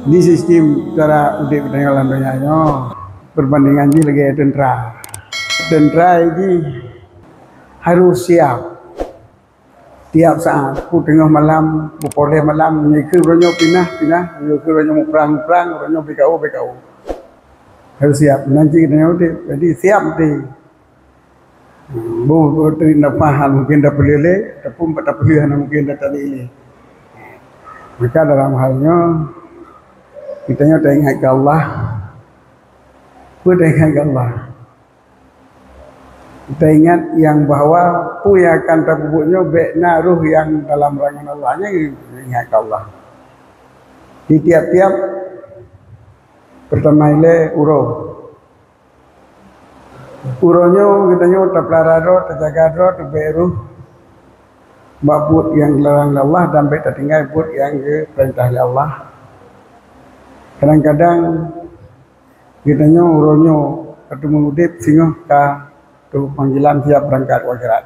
Di sistem cara udip dengan landanya perbandingan ini lagi tentara ini harus siap tiap saat ku tengah malam boleh malam nyeke ronyo pindah nyeke ronyo perang ronyo BKU harus siap nanti kita udip jadi siap deh bu teri nafahan mungkin dah pelile tapi tak pelile mungkin dah tadi ini maka dalam halnya kita ingat ke Allah kita ingat yang bahwa punya akan terbubuknya bekna ruh yang dalam rangan Allahnya ingat ke Allah di tiap-tiap pertama ile uronya kita tak pelarado terjaga roh terberu babut yang dilarang Allah dan baik tertinggal but yang perintah Allah. Kadang-kadang kita uronyo ketemu udip singoh ka tu panggilan siap berangkat ke akhirat.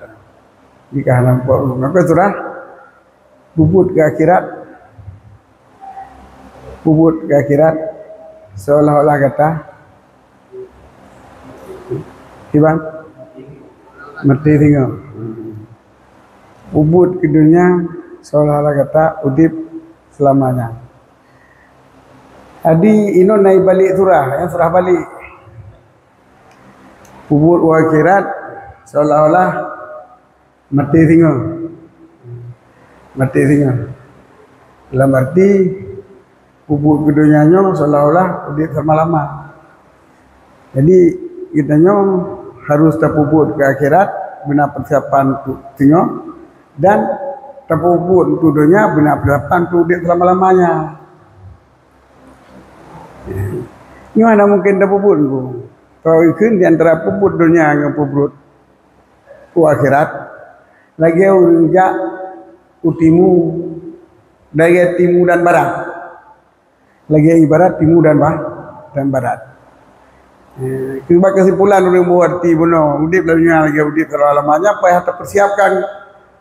Jika nampak maka surah bubut ke akhirat seolah-olah kata Iban mati singoh bubut ke dunia seolah-olah kata udip selamanya. Adi ino naik balik surah, yang surah balik. Bubut wa akhirat seolah-olah mati singa. Dalam arti bubut kedunianya seolah-olah udip selama-lama. Jadi kita harus terpubut ke akhirat guna persiapan untuk singa dan terpubut untuk dunia guna persiapan untuk udip selama-lamanya. Ini mana mungkin dah puput ku. Kalau ikut di antara puput dunia dengan puput akhirat, lagi urinjak utimu dari timur dan barat. Lagi ibarat timur dan barat. Sebab kesimpulan orang berarti benar, udip dunia lagi udip selama-lamanya, apa yang terpersiapkan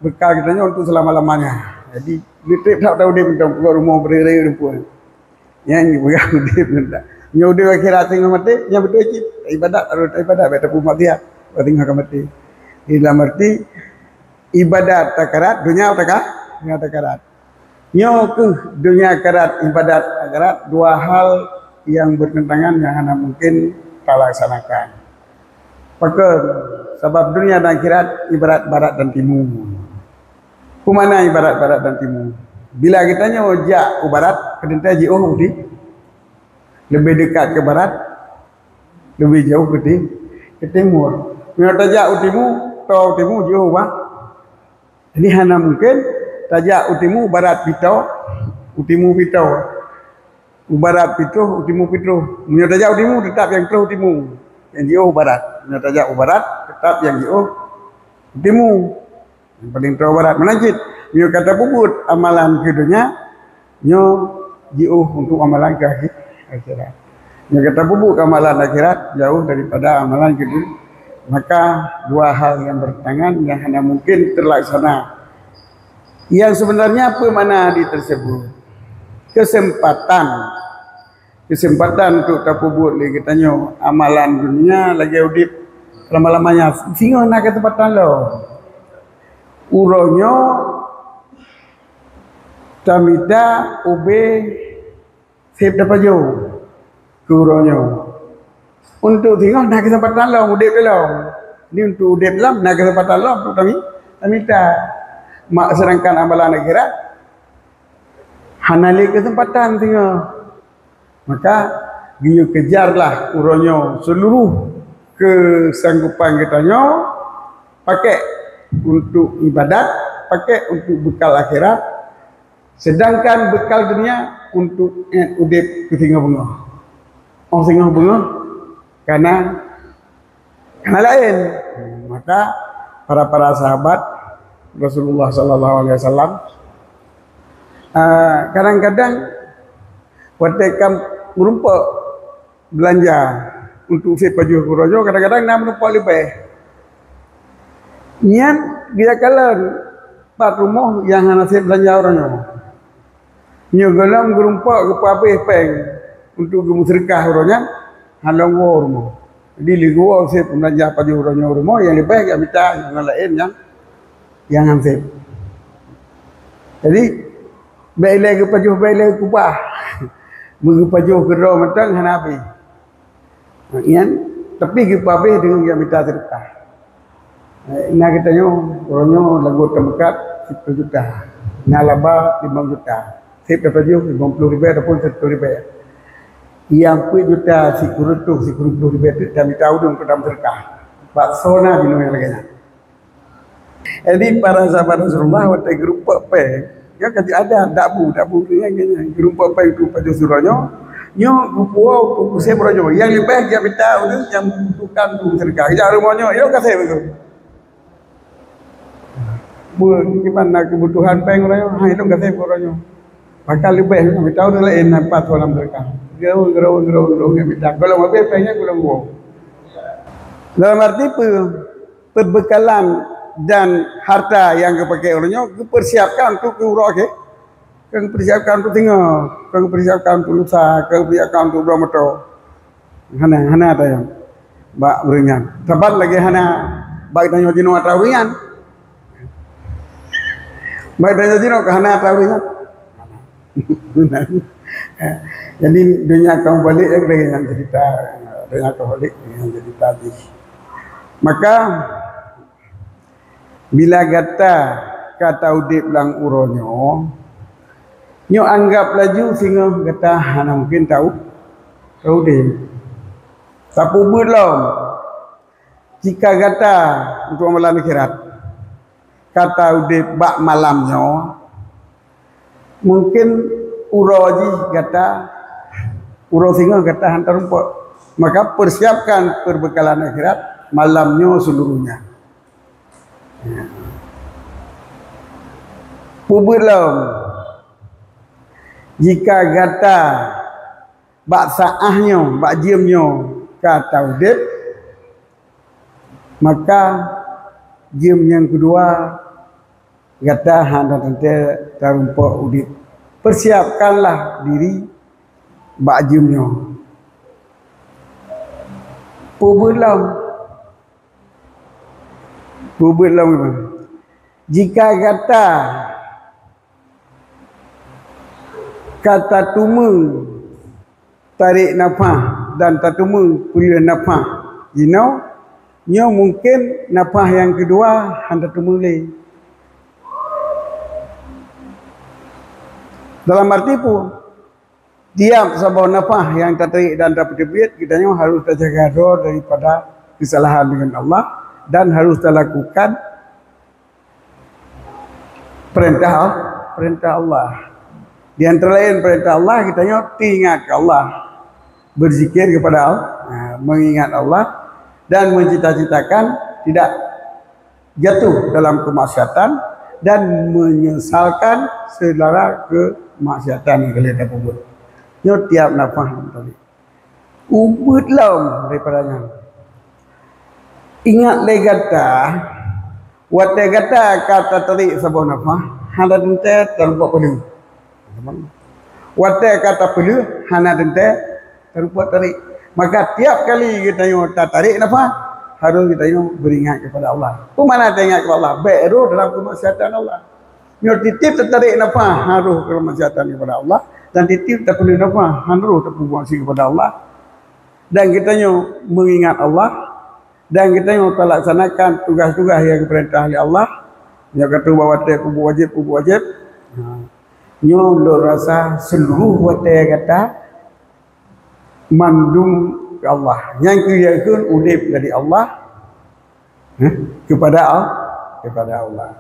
bekal kita untuk selama-lamanya. Jadi trip tak tahu udip untuk keluar rumah beri-beri pun. Yang bukan udip benda. Yang udip akhirat tinggal mati, yang betul cip ibadat betul pun mati ya, tinggal mati. Di dalam arti ibadat takarat, dunia takarat. Yang ke dunia akhirat, ibadat akhirat dua hal yang bertentangan yang hanya mungkin tak laksanakan. Maka sebab dunia dan akhirat ibarat barat dan timur. Kumana ibarat barat dan timur? Bila kita ojak ke barat, kedua jauh lebih dekat ke barat, lebih jauh ke timur. Bila tajak timur, tahu timur jauh bah. Jadi hanya mungkin tajak timur barat pitau, timur pitau, barat pitau, timur pitau. Bila tajak timur tetap yang timur, yang jauh barat. Bila tajak barat tetap yang jauh timur. Yang paling tahu barat menajid. Nyo kata puput amalan ke dunia, nyo jauh untuk amalan ke akhirat. Nyo kata puput amalan akhirat jauh daripada amalan ke dunia. Maka dua hal yang bertentangan yang hanya mungkin terlaksana. Yang sebenarnya apa makna hadis tersebut? Kesempatan untuk terpubut lagi kita nyo amalan dunia lagi udip lama-lamanya. Singo nak kesempatan lo. Uronyo tamida ube sip dapat jauh kuronyo untuk tengok nak kesempatan lah udip dalam ni untuk udip dalam nak kesempatan lah untuk tamida mak sedangkan amalan akhirat hanali kesempatan tengok maka dia kejarlah uronyo seluruh kesanggupan kitanya pakai untuk ibadat pakai untuk bekal akhirat. Sedangkan bekal dunia untuk udip ke singa bunga. Singa bunga karena lain. Maka para sahabat Rasulullah sallallahu alaihi wasallam kadang-kadang mereka merumpak belanja untuk si pajuh kurojo kadang-kadang nak merumpak lebih. Niat dia kalian 4 rumah yang nasib belanja orangnya. Nyo galam gerumpak ke habis peng untuk gemusrikah orangnya halang rumah. Jadi ligu saya pembelajar pada orangnya rumah yang lebih yang minta yang lain yang ansip. Jadi baik lagi pajuh baik lagi kubah. Menggu pajuh kera matang hanapi. Ian tapi ke habis dengan yang minta sedekah. Ina katanya orangnya lagu tempat 10 juta. Ina laba 5 juta. Sip dapat je 50 ribu ataupun 100 ribu. Yang 10 juta si kurutuh si 10 ribu itu kami tahu dong ke dalam sedekah. Pak Sona di luar lagi. Jadi para sahabat Rasulullah waktu grup apa? Ya kata ada dabu dengan grup apa itu pada suruhnya. Nyo grup tu saya berojo. Yang lebih dia minta itu yang membutuhkan tu sedekah. Ya rumahnya, yo kasih begitu. Gimana kebutuhan peng orangnya? Ha itu kasih orangnya. Maka lebih kami tahu adalah nampak dalam mereka. Gerau yang minta. Kalau habis pengnya kalau gua. Dalam arti perbekalan dan harta yang kepakai orangnya persiapkan untuk urut ke. Kang persiapkan untuk tinggal, kang persiapkan untuk lusa, kang persiapkan untuk bromoto. Hana tayang. Bak beringan. Tepat lagi hana bak tanya jino atrawingan. Bak tanya jino ke hana atrawingan. Jadi dunia kaum balik dengan cerita dunia kaum balik dengan cerita tadi. Maka bila kata udip lang uronyo nyo anggap laju sehingga kata hana mungkin tahu udip tapi belum jika kata untuk amalan akhirat kata udip bak malamnya mungkin uroji kata uro singa kata hantar rumput maka persiapkan perbekalan akhirat malamnya seluruhnya belum jika kata bak saahnya bak diamnya kata udip maka diam yang kedua kata handa tante tarumpok udip persiapkanlah diri bak diamnya belum jika kata tumu tarik nafas dan tatumu kuliah nafas nyo mungkin nafas yang kedua handa tumuli dalam arti pun diam sebuah nafas yang tertarik dan terpetibit kita harus terjaga daripada kesalahan dengan Allah dan harus terlakukan perintah Allah. Di antara lain perintah Allah kita ingat ke Allah, berzikir kepada Allah, mengingat Allah dan mencita-citakan tidak jatuh dalam kemaksiatan dan menyesalkan segala kemaksiatan yang kita buat. Nyo tiap nafas tadi. Ubud laum daripadanya. Ingat legata, wat legata kata tadi sebuah nafas, handa tente terlupa pelu. Wat kata pelu, handa tente terlupa tarik. Maka tiap kali kita yo tarik nafas, harus kita yo beringat kepada Allah. Kemana ingat kepada Allah? Baru dalam kemaksiatan Allah. Nyo titip tertarik nafas, harus kemaksiatan kepada Allah. Dan titip tak perlu nafas, harus terpuasi kepada Allah. Dan kita yo mengingat Allah. Dan kita yang melaksanakan tugas-tugas yang diperintah oleh Allah. Yang kata bahawa kubu wajib. Nyo lo rasa seluruh wate kata mandung ke Allah. Yang kira-kira udip dari Allah kepada Allah.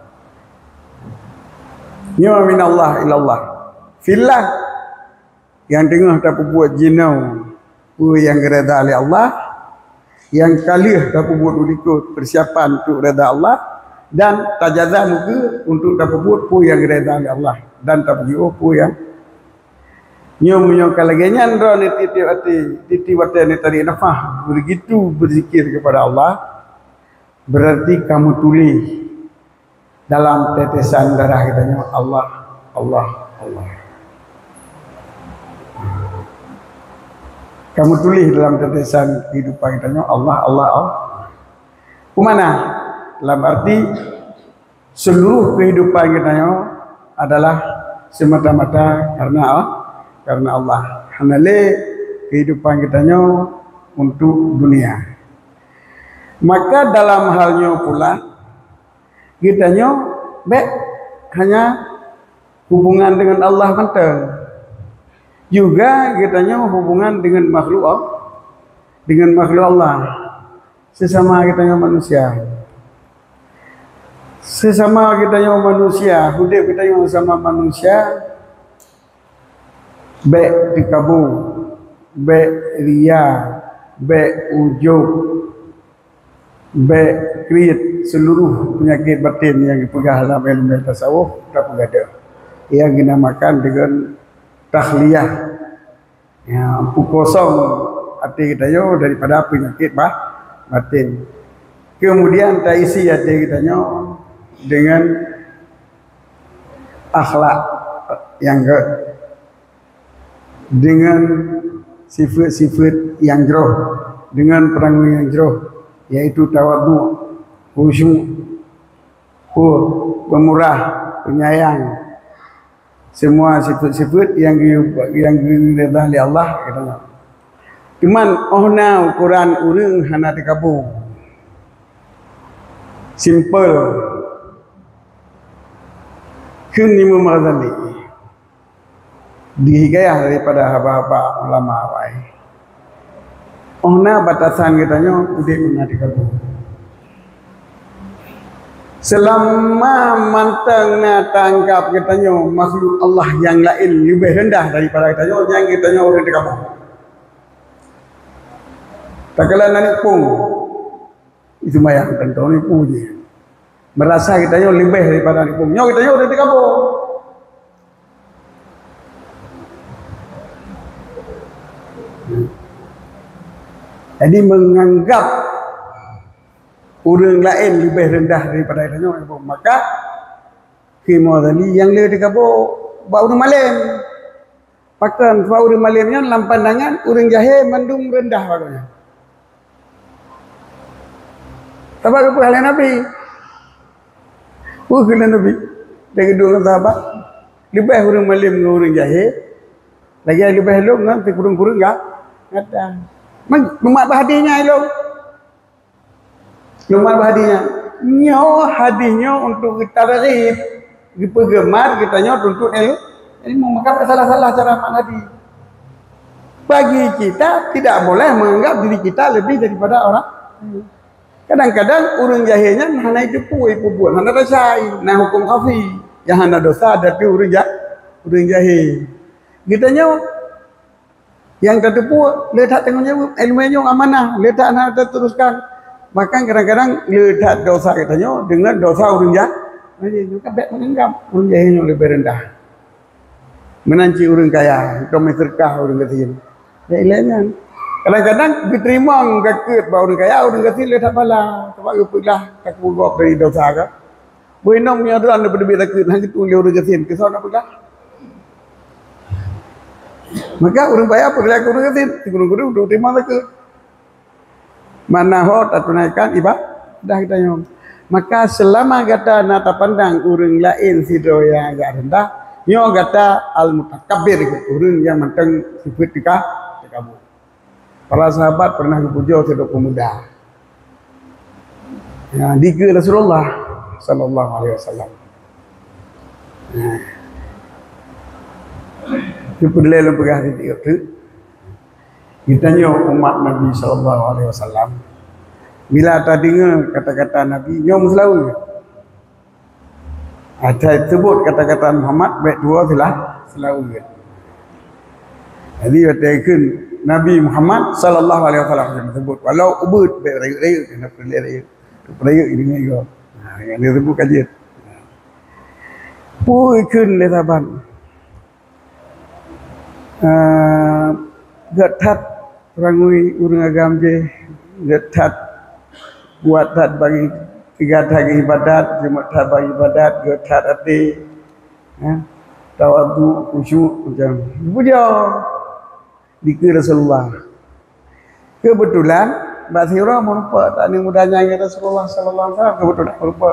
Nyo min Allah ilallah. Fillah yang tengah tak buat jinau yang kereda oleh Allah. Yang kalih dapat buat ikut persiapan untuk reda Allah dan tajazah muka untuk dapat buat pu yang reda oleh Allah dan tak pergi pu yang nyo kalagenya ndro ni titi wate ni tadi nafas begitu berzikir kepada Allah berarti kamu tulis dalam tetesan darah kita Allah. Kamu tulis dalam tetesan kehidupan kita Allah, Allah, Allah. Kemana? Dalam arti seluruh kehidupan kita adalah semata-mata karena Allah. Hanale kehidupan kita untuk dunia. Maka dalam halnya pula kita hanya hubungan dengan Allah mantap. Juga kita hubungan dengan makhluk Allah. Sesama kita manusia. Sesama kita manusia, hidup kita sama manusia, baik dikabur, baik ria, baik ujub, baik kriit, seluruh penyakit batin yang dipegang dalam ilmu tasawuf tak ada. Yang dinamakan dengan tahliyah, yang kosong hati kita daripada penyakit batin. Kemudian tak isi hati kita dengan akhlak yang dengan sifat-sifat yang jauh, dengan perangai yang jauh, yaitu tawadhu, khusyuk, pemurah, penyayang, semua sifat-sifat yang diridai oleh Allah. Cuman ohna ukuran urang hana dikabur, simple. Kun Imam Ghazali dihikayah daripada haba-haba ulama awal. Ohna batasan katanya udah pernah dikabur. Selama mantangnya tangkap katanya makhluk Allah yang lain lebih rendah daripada katanya yang katanya orang dikabur. Tak kala naik pun itu mayang tentu ni puji. Merasa katanya lebih daripada ni pun. Nyo katanya orang dikabur. Jadi menganggap orang lain lebih rendah daripada katanya, maka Imam Ghazali yang lebih dikabur baru malam. Pakan baru malamnya dalam pandangan orang jahil mandung rendah bagusnya. Sebab apa hal Nabi? Kena Nabi dari dua sahabat lebih orang malam dengan orang jahil, lagi lebih elok dengan kurung-kurung kata. Lumat bahadinya elok. Lumat bahadinya. Nyo hadisnya untuk kita tarif, dipegemar kitanya untuk ilmu. Maka salah-salah cara mak hadis. Bagi kita tidak boleh menganggap diri kita lebih daripada orang. Kadang-kadang orang jahilnya hanya itu puan, hanya rasai, nah hukum khafi, yang hanya dosa tapi orang jahil. Kitanya yang tertipu letak tanggungjawab ilmunya amanah, letak nak teruskan. Bahkan kadang-kadang letak dosa katanya dengan dosa orang jahil. Juga baik menganggap orang jahilnya lebih rendah. Menanci orang kaya, atau meserkah orang kecil. Ya ilahnya. Kadang-kadang diterima ngakut bahawa orang kaya, orang kecil letak bala. Sebab rupilah tak berbuat dari dosa ke. Buinam yang ada anda berdebit takut, hang itu oleh orang kecil. Kisah nak pula. Maka orang kaya perlaku orang kecil, guru-guru untuk terima takut. Mana hot atau naikkan ibadah kita nyom. Maka selama kata nata pandang orang lain sido yang agak rendah, nyo kata al-mutakabbir, orang yang manteng sifat dikabur. Para sahabat pernah dipuja sedok pemuda. Ya, dike Rasulullah sallallahu alaihi wasallam. Nah. Itu dalam perkara itu. Ditanya umat Nabi sallallahu alaihi wasallam, bila tak dengar kata-kata Nabi, nyom selalu. Ada sebut kata-kata Muhammad baik dua selalu. Jadi katakan Nabi Muhammad sallallahu alaihi wasallam sebut walau ubud baik raya kena raya ini juga. Nah, yang dia sebut kajian. Pui kun le saban. Gatat rangui urang agam je gatat buat tat bagi tiga hari ibadat, Jumat bagi ibadat, gatat hati. Tawadhu khusyuk macam. Puja dikir Rasulullah Kebetulan Mbak Sirah merupa tak ni mudahnya Rasulullah sallallahu alaihi wasallam kebetulan merupa.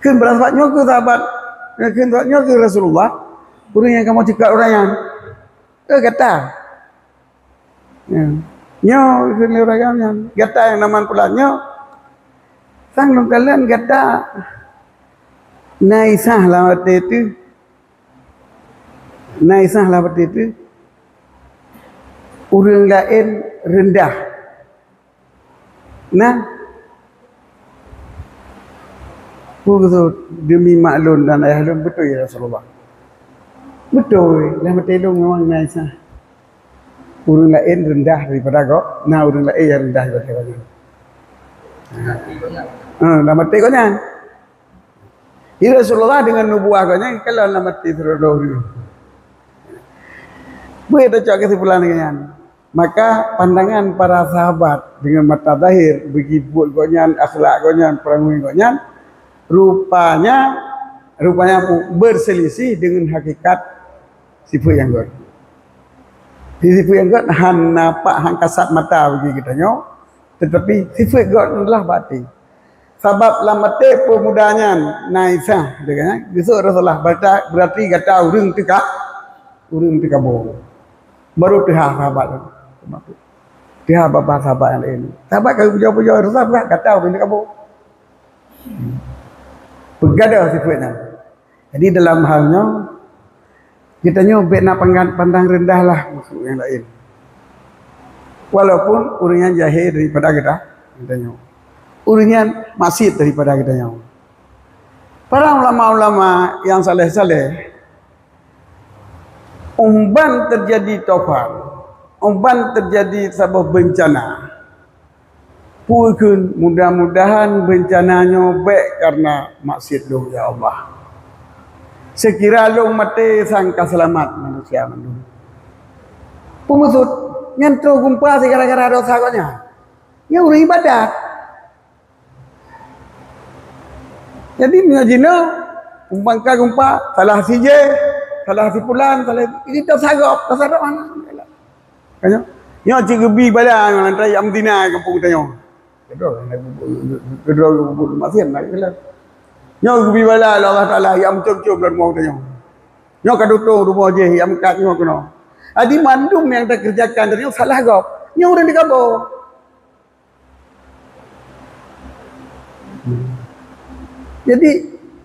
Kan berasatnya ke sahabat, kan sahabatnya ke Rasulullah. Orang yang kamu cakap orang yang kata. Ya. Nyo ke orang yang kata yang naman pula nyo. Sang kalian kata naisah lah waktu itu. Naisah lah waktu itu. Orang lain rendah. Nah, betul demi maklum dan ayah lum betul ya Rasulullah. Betul, lah betul memang naisah. Orang lain rendah daripada kau, nah orang lain yang rendah daripada kau. Lah mati kau nyan. Ya Rasulullah dengan nubuah kau nyan kalau lah mati terlalu. Boleh tak kesimpulan dengan maka pandangan para sahabat dengan mata zahir bagi buat gonyan akhlak gonyan perangai gonyan rupanya berselisih dengan hakikat sifat yang god. Sifat yang god han nampak han kasat mata bagi kita nyo, tetapi sifat god adalah batin. Sebab lamate pemudanya naisah dengan besok Rasulullah berarti kata urang tika bohong. Baru pihak sahabat dia bapa sahabat yang lain. Sahabat kalau puja-puja Rasulullah kata benda kamu. Bergada sifatnya. Jadi dalam halnya kita nyobek nak pandang rendah lah musuh yang lain. Walaupun orangnya jahil daripada kita nyobek. Orangnya maksiat daripada kita nyobek. Para ulama-ulama yang saleh-saleh umban terjadi tofan. Umban terjadi sebuah bencana. Pukul mudah-mudahan bencananya baik karena maksiat lu ya Allah. Sekira lu mati sangka selamat manusia mandung. Pemusut nyantro gumpa gara-gara dosa konya. Ya urang ibadat. Jadi ngajino umpangka gumpa salah sije, salah si pulan, salah ini dosa mana? Kanyo nyo cigebi badan lantai amdina kampung tanyo kedua masih nak kelas nyo gebi bala Allah Taala yang cum-cum dalam rumah tanyo nyo kadutung rumah je yang kat nyo kena adi mandum yang tak kerjakan dari salah gop nyo orang dikabo jadi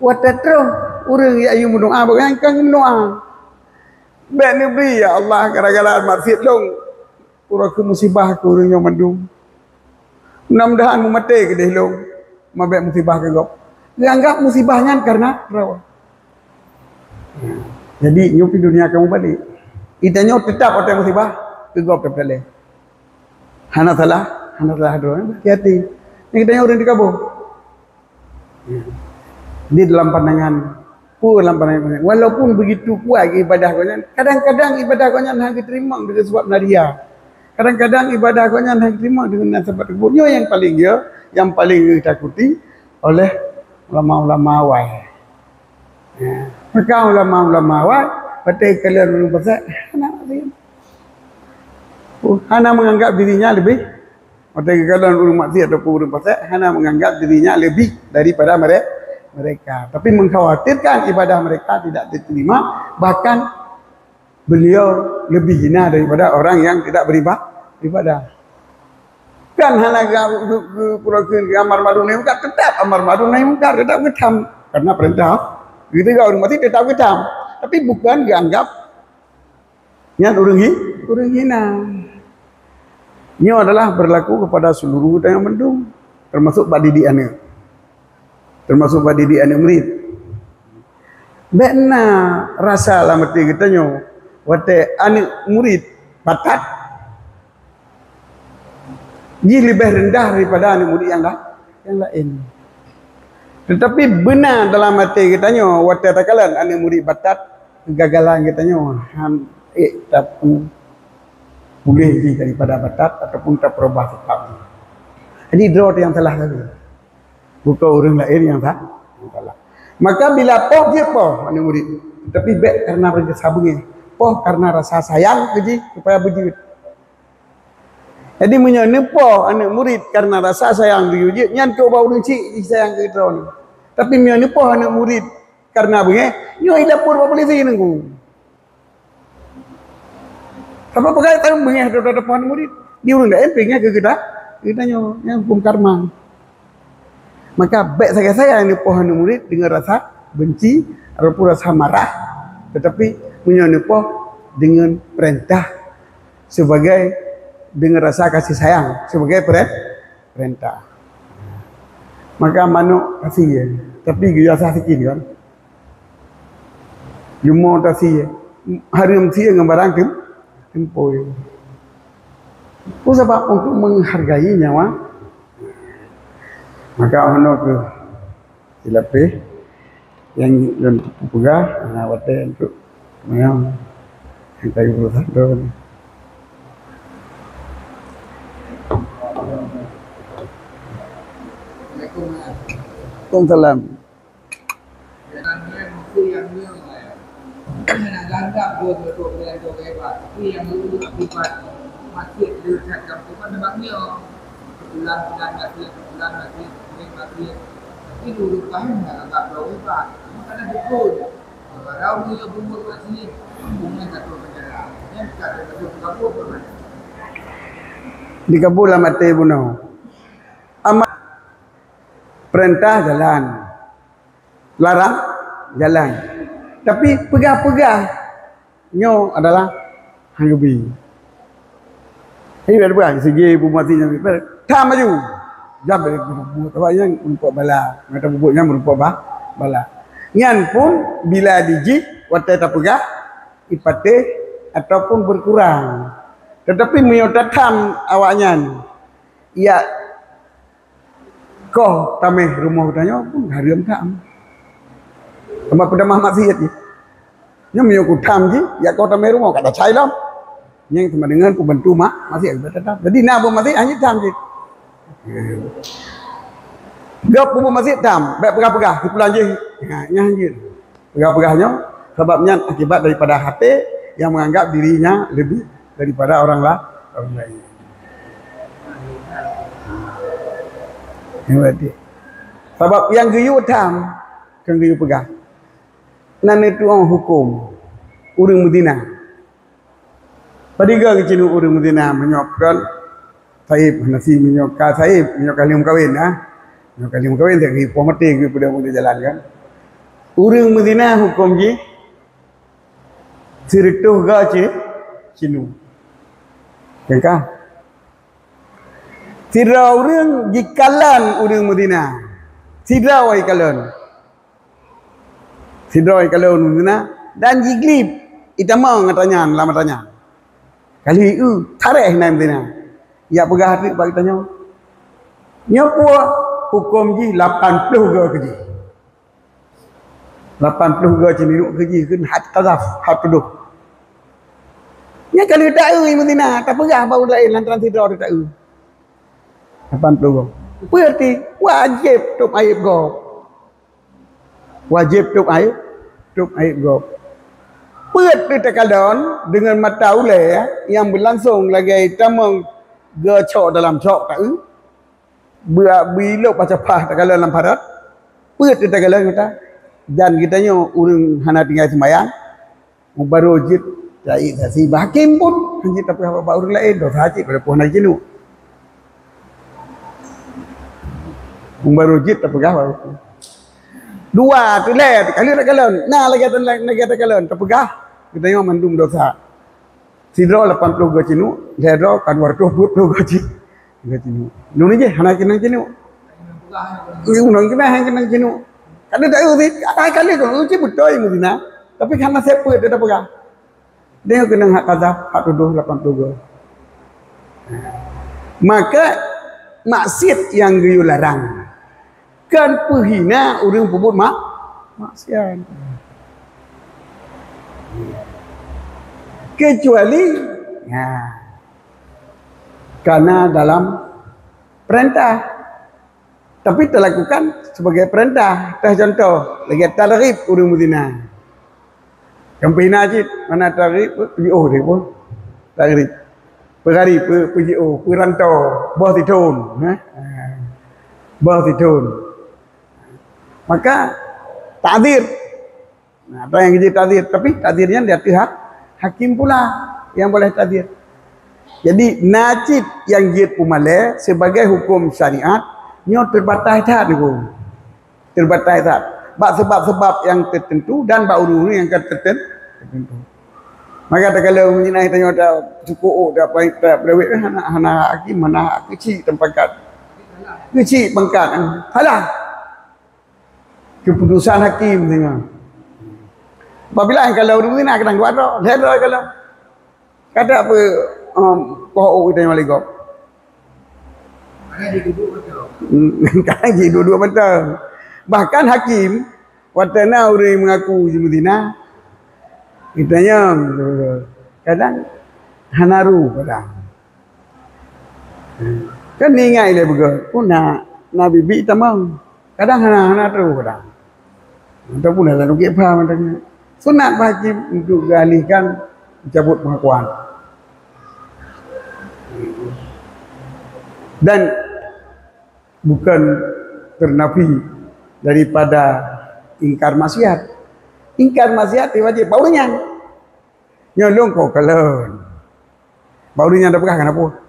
watatro orang yang ayu mendoa bagai kang mendoa baik nabi ya Allah gara-gara maksiat long urang ke musibah ke orang yang mandung. Mudah-mudahan mati ke dia long. Mabek musibah ke gop. Dianggap musibahnya karena rawa. Jadi nyupi dunia kamu balik. Itanya tetap ada musibah ke gop terpeleh. Hana salah doang. Hati-hati. Ini kitanya orang dikabur. Di dalam pandangan walaupun begitu kuat ibadah kau, kadang-kadang ibadah kau hang diterima dengan sebab naria. Kadang-kadang ibadah kau hang diterima dengan sebab kebunyo yang paling ditakuti oleh ulama-ulama awal. Maka ulama-ulama awal pakai kalian belum pasal hana menganggap dirinya lebih pakai kalian belum maksiat ataupun belum pasal hana menganggap dirinya lebih daripada mereka, tapi mengkhawatirkan ibadah mereka tidak diterima, bahkan beliau lebih hina daripada orang yang tidak beribadah. Kan hana pura-pura amar ma'ruf nahi munkar tetap amar ma'ruf nahi munkar tetap ketam karena perintah. Gitu kau orang mati tetap ketam, tapi bukan dianggap yang orang hina. Ini adalah berlaku kepada seluruh yang mendung, termasuk badidiannya. Termasuk pada diri anak murid. Bena rasa lah mati kita nyo, wate anak murid batat, dia lebih rendah daripada anak murid yang lain. Tetapi benar dalam mati kita nyo, wate takalan anak murid batat, kegagalan kita nyo, tak boleh daripada batat ataupun tak perubah sikap. Jadi draw yang salah tadi. Bukan orang lain yang salah. Maka bila poh dia poh anak murid. Tapi baik karena rasa sabungi. Poh karena rasa sayang keji supaya berjudi. Jadi menyenepo anak murid karena rasa sayang dia je. Nyan kau bau cik sayang ke kita ni. Tapi menyenepo anak murid karena begini, nyo dapur apa boleh sih nunggu. Apa pakai tahu begini ada depan murid. Dia orang dah empingnya ke kita nyo yang hukum karma. Maka baik saya ini pohon murid dengan rasa benci ataupun rasa marah, tetapi menyenepo dengan perintah sebagai dengan rasa kasih sayang sebagai perintah. Maka manuk kasih ya, tapi dia rasa sikit kan. Jumo kasih ya, hari mesti dengan barang tempo. Sebab untuk menghargai nyawa, maka ono ke silapih yang untuk pegah, nawate untuk yang kayu berusaha tu. Waalaikumsalam. Nak ganggap dua hebat. Tapi yang dulu akibat masjid dekat kampung mana maknya bulan-bulan masjid, masjid. Tapi dulu faham nak ganggap dua hebat. Maknanya betul. Kalau dia berumur kat sini, bunga satu penjara. Yang dekat dekat kampung pun mana? Di Kabul mati bunuh. Amat perintah jalan, larang jalan. Tapi pegah-pegah nyo adalah hanggubi. Ini ada bukan segi ibu mati yang tak maju. Jab bubuk apa yang merupakan bala. Mata bubuknya merupakan bala. Nyan pun bila diji watai tak pegah ipate ataupun berkurang. Tetapi menyotatam awaknya ia kau tameh rumah utanya pun hariam tam. Sama pada Muhammad Syed ni. Nya menyokut tam je, ya kau tameh rumah kata cai lam. Yang sama dengan ku bantu mak masih ada tetap. Jadi nak pun masih hanya tam je. Gap pun masih tam, baik pegah-pegah ku pulang je. Nya hanya. Pegah-pegahnya sebabnya akibat daripada hati yang menganggap dirinya lebih daripada orang lain. Sebab yang geyu tam, kan geyu pegah. Nan itu orang hukum urang Medina. Padiga ke cinu urang Medina menyokkan Saib nasi menyokkan Saib menyokkan lim kawin menyokkan lim kawin tak ki pomati ki pada mula jalan kan. Urang Medina hukum ji sirituh ga cinu. Kengkah Tidak orang jikalan orang Medina. Tidak wai kalan. Tidak wai kalan Medina dan jiglib itama ngatanya lama tanya. Kali tarikh nai Medina. Ya pegah hati bagi tanya. Nyopo hukum ji 80 ga keji. 80 ga cini keji kun hat qazaf hat tuduh. Nya kali tak Medina tak pegah bau lain lantaran tidak tak 80. Berarti wajib tup aib go. Wajib tup aib go. Berarti terkadang dengan mata ulai yang berlangsung lagi tamang gecok dalam cok tak bila baca pah terkadang dalam parat. Berarti terkadang kita dan kitanya urang hana tinggal sembahyang baru jid cai si hakim pun hanya tapi apa urang lain dosa haji pada pohon jinu. Umbarujit tak pegah baru. Dua tu leh kali tak kalon. Nah lagi tak kalon tak pegah. Kita yang mandum dosa. Sidro 80 go cinu, ledro kan 220 go cinu. Nu ni je hana kena cinu. Nung kena hang kena cinu. Kada tak uti kali tu uci betul Medina. Tapi karena siapa dia tak pegah. Dia kena hak kazaf hak tuduh 80 go. Maka maksiat yang geyu larang kan penghina orang pebut maksiat. Kecuali karena dalam perintah tapi terlakukan sebagai perintah. Contoh lagi tarif orang Medina. Yang penghina je mana tarif oh dia pun tarif. perari PGO perantau bawah titun bawah titun maka takdir apa yang jadi takdir tapi takdirnya di hak hakim pula yang boleh takdir jadi najib yang jid pumale sebagai hukum syariat nyo terbatas tak niku terbatas tak sebab-sebab yang tertentu dan bauru yang tertentu maka kalau menyenai tanya dah cukup dah baik dah berduit hana hakim mana kecil tempatkan kecil pangkat salah keputusan hakim tengok apabila kalau urus ni nak kena buat dah dah kalau kata apa pohon kita yang maligop mana dia duduk betul kan dia dua-dua betul bahkan hakim watana orang mengaku jemudina kitanya kadang hanaru kadang kan ni ingat dia betul pun nak bibi tamang kadang hana tu kadang ataupun dalam nukik faham katanya sunat hakim untuk dialihkan cabut pengakuan dan bukan ternafi daripada ingkar maksiat wajib barunya nyolong kau kalon barunya dah pegang kenapa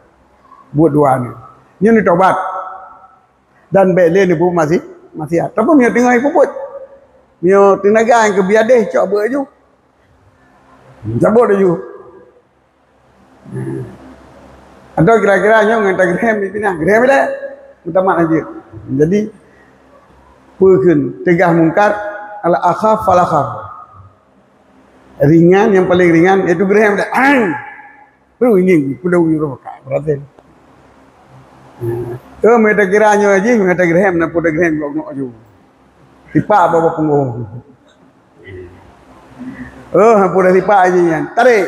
buat dua ni ni taubat dan bele ni pun masih tapi mio tengah puput mio tenaga yang kebiadeh coba je cabut je atau kira-kira nyo ngata grem ni pindah grem dah utama aja jadi pekeun tegah mungkar al akhaf fal akhaf ringan yang paling ringan iaitu grem dah perlu ini perlu roka berarti meta kira nyo aja ngata grem na pada grem nok aju tipa bawa punggung hampu dah tipa aja yang tarik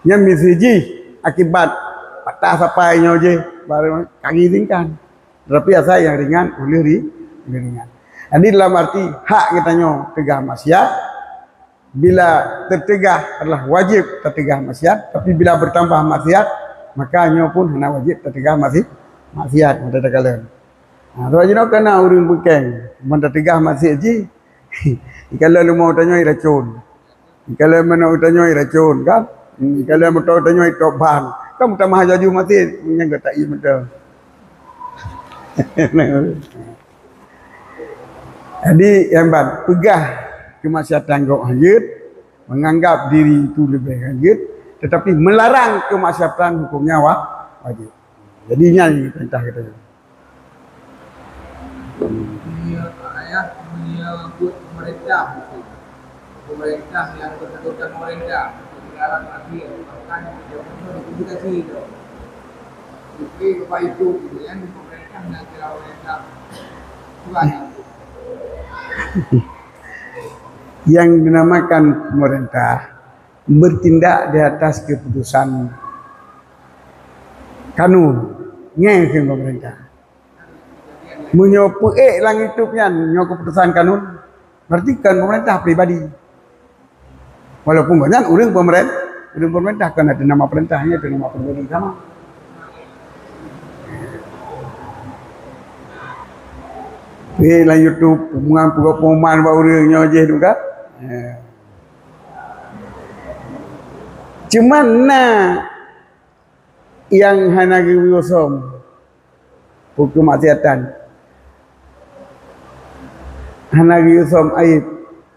yang misiji akibat patah sampai nyo je baru kaki tingkan tapi asal yang ringan boleh ringan jadi dalam arti hak kita nyo tegah maksiat bila tertegah adalah wajib tertegah maksiat tapi bila bertambah maksiat maka nyo pun hanya wajib tertegah maksiat mata kalian tu aja nak kena urang bukeng mata tegah maksiat je kalau lu mau tanya racun kalau mana tanya racun kan kalau mau tanya itu ban kamu tak mahu jaju mati yang kata iya betul jadi yang bad pegah kemaksiatan kau hajat menganggap diri itu lebih hajat tetapi melarang kemaksiatan hukumnya wajib jadinya ini perintah kita buat pemerintah yang betul-betul pemerintah dilarang akhir bahkan dia publikasi itu jadi apa itu yang pemerintah dan pemerintah banyak yang dinamakan pemerintah bertindak di atas keputusan kanun ngeng pemerintah menyopu lang hidupnya nyo keputusan kanun berarti kan pemerintah pribadi walaupun banyak urang pemerintah kan ada nama perintahnya ada nama pribadi sama lah YouTube pengumuman baru nyo je tu kan cuman yang hana giusom hukum maksiatan hana giusom aib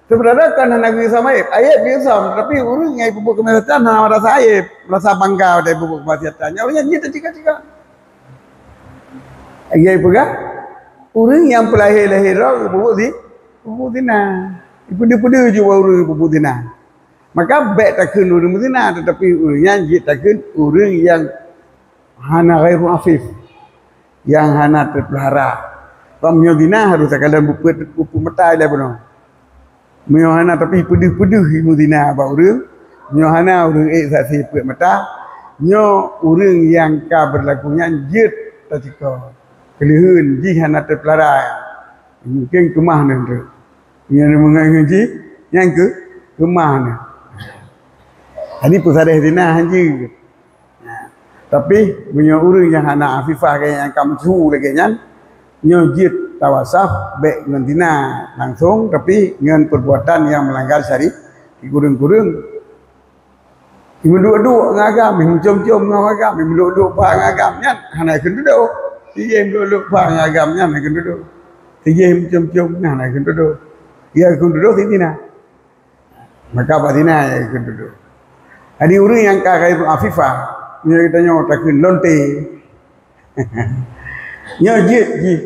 sebenarnya kan hana giusom aib giusom tapi urang ngai pupuk kemaksiatan hana merasa aib merasa bangga dari pupuk kemaksiatan nyawanya dia cika-cika aib pula urang yang pelahir-lahir pupuk zina ipu-ipu je urang pupuk zina maka baik takkan urang zina tetapi urang yang jid takkan urang yang hana ghairu afif yang hana terpelihara pamnyo zina harus kalian pupuk mata dia benar mio hana tapi pedih-pedih imu zina ba urang mio hana urang saksi put mata nyo urang yang ka berlakunya jid tacika kelihun ji hana terpelihara mungkin kemah nanti yang mengaji yang ke kemah ni ini pusat zina haji Tapi punya urang yang anak afifah yang kamu su lagi nyan nyo jid tawasaf baik ngantina langsung tapi dengan perbuatan yang melanggar syariat kurung-kurung duduk-duduk ngagam cium-cium ngagam duduk-duduk pa ngagam nyan hana kun duduk tiye duduk pa ngagam nyan kun duduk tiye cium-cium nyan kun duduk ya kun duduk titina maka batina ya kun duduk ada urang yang kakai afifah nya kita nyo takun lonte nya jid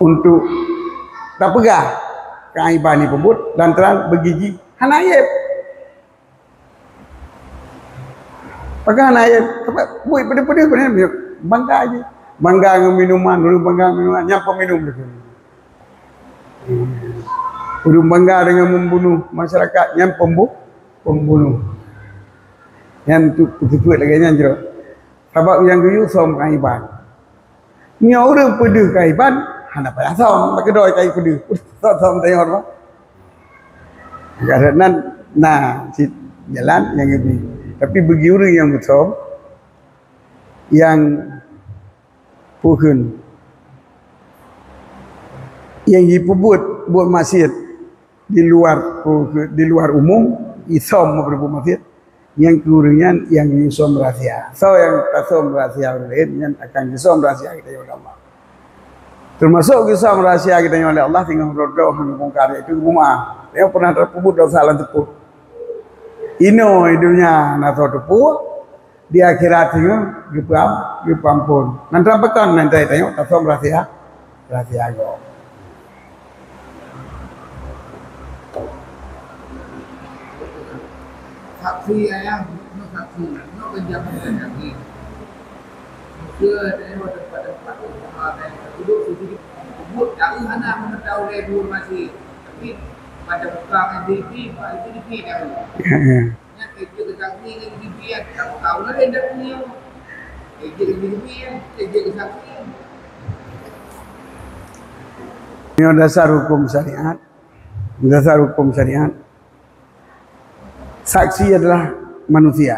untuk tak pegah keaiban ni pebut dan terang bergigi hanayib pegang hanayib buat pada-pada bangga aja bangga dengan minuman nyampa minum urung bangga dengan membunuh masyarakat yang pembunuh yang tu betul lagi yang jeruk sebab yang guyu som keaiban nya orang pedih keaiban hana pada som pakai doi kai pedih som tengok apa karena nah si jalan yang ini tapi bagi orang yang betul yang pukun yang diperbuat buat maksiat di luar umum isom berbuat maksiat yang keurian yang isom rahsia so yang tasom rahsia lain yang akan isom rahsia kita oleh Allah termasuk isom rahsia kita oleh Allah tinggal berdoa mengungkar itu rumah dia pernah terpubut dosa salah tepuk ino hidupnya nato tepuk di akhirat itu dipampun nanti pekan nanti tengok tasom rahsia go saksi ayah, no saksi, no penjaman saksi. Maka dari tempat-tempat yang duduk sisi kubur, dari mana mana tahu dia dulu masih. Tapi pada bukan SDP, pak SDP dah. Yang kerja ke saksi ke SDP yang tahu lah dia dah punya. Kerja ke SDP yang kerja ke saksi. Ini dasar hukum syariat. Dasar hukum syariat. Saksi adalah manusia.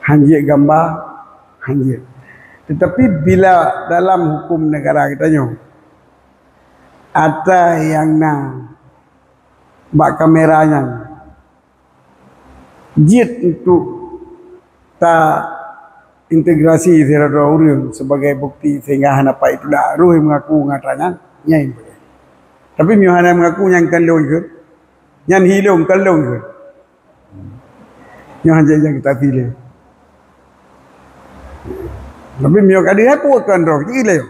Hanjir gambar, hanjir. Tetapi bila dalam hukum negara kita nyo ada yang nak bak kameranya jit untuk tak integrasi terhadap orang sebagai bukti sehingga henapa itu dah roh mengaku ngatanya nyai. Tapi miohana mengaku yang kalong ke, yang hilong kalong ke. Yang hanya yang kita pilih. Tapi mio kadi aku akan roh gila yo.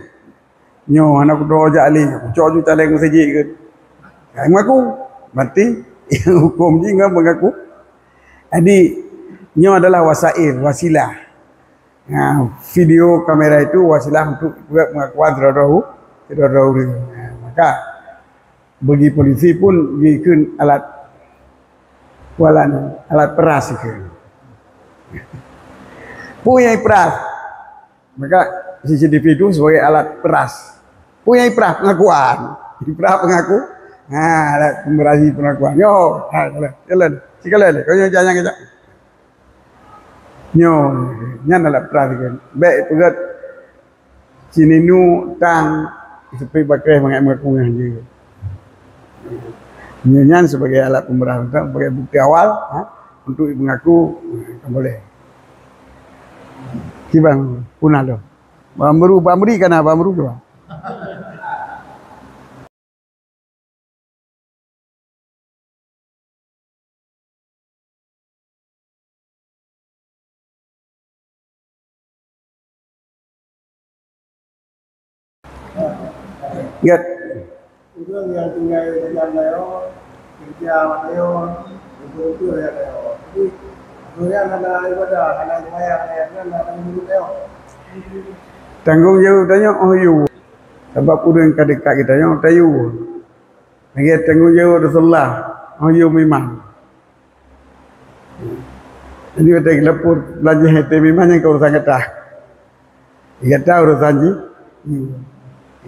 Nyo anak doa jali, coju taleng saja ke. Yang mengaku berarti yang hukum ni enggak mengaku. Jadi nyo adalah wasilah. Nah, video kamera itu wasilah untuk buat pengakuan terhadap orang. Maka bagi polisi pun bikin alat peras itu. Punya peras. Maka CCTV itu sebagai alat peras. Punya peras pengakuan. Peras pengaku. Nah, alat pemberasi pengakuan. Yo, jalan. Sekali kau jangan kejap. Yo, nyan alat peras kan. Baik pegat sini nu tang seperti pakai mengaku je. Nyanyian sebagai alat pemberantasan, sebagai bukti awal untuk mengaku boleh. Kibang punah lo. Bamri kana bamru ke? Ingat Itu yang tinggal di jalan layo, kerja layo, itu ya layo. Jadi, dunia ada ibadah, ada sembahyang, ada minum layo. tanggung jawab tanya you. Sebab urang dekat kita yang tayu. Lagi tanggung jawab Rasulullah, you memang. Jadi kita lapor belanja hati memang yang kau urusan kita. Kita urusan ji,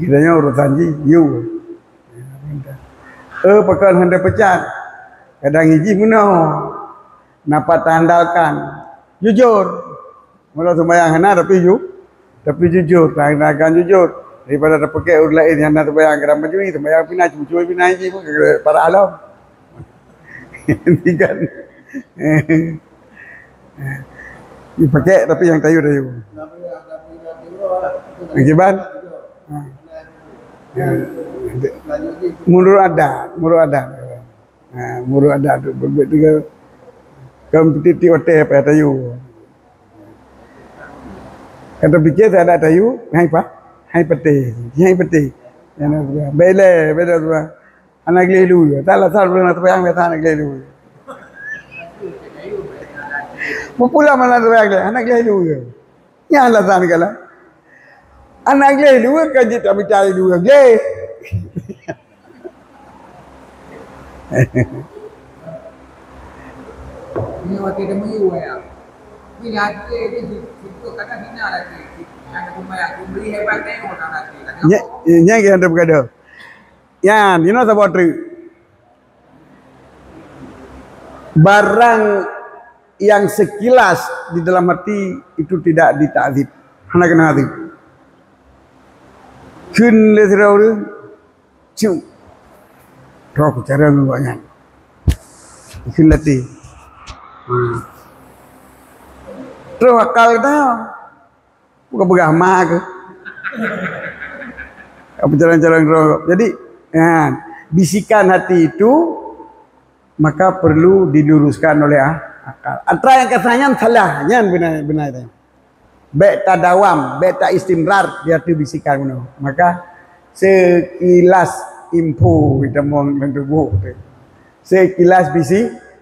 kita urusan ji, you. Pakai hendak pecat. Kadang hiji muno. Napa tandalkan. jujur. Mula sembahyang hana tapi jujur, akan jujur. Daripada ada pakai orang lain yang nak sembahyang kerana mencuri, sembahyang pinai, curi pinai je pun para alam. Ini kan. Dipakai tapi yang tayu. Akibat Murud adat. Murud adat tu berbeza dengan kompetisi hotel apa tayu. Kata fikir saya ada tayu, hai peti. Yang bela tu. Anak lelu. Tak lah belum nak bayang kata anak lelu. Mupula mana tu bayang anak lelu. Yang lah sana kala. Anak lelu kan kita bicara dulu lagi. Ini waktu dia menyu ya. Bila hati dia itu kata hina lagi. Yang kumaya kumbri hebat tengok orang hati. Nya yang ada berkata. Yan, you know about barang yang sekilas di dalam hati itu tidak ditakzib. Hana kena hati. Kun le serau tu. Cium. Roh cara ngawanya. Kun lati. Terus akal dah. Bukan beragama ke. Apa jalan-jalan roh. Jadi, bisikan hati itu maka perlu diluruskan oleh akal. Antara yang katanya salah, yang benar itu. Baik tak dawam, baik tak istimrar dia tu bisikan benar. Maka sekilas info kita mau mentubuh. Sekilas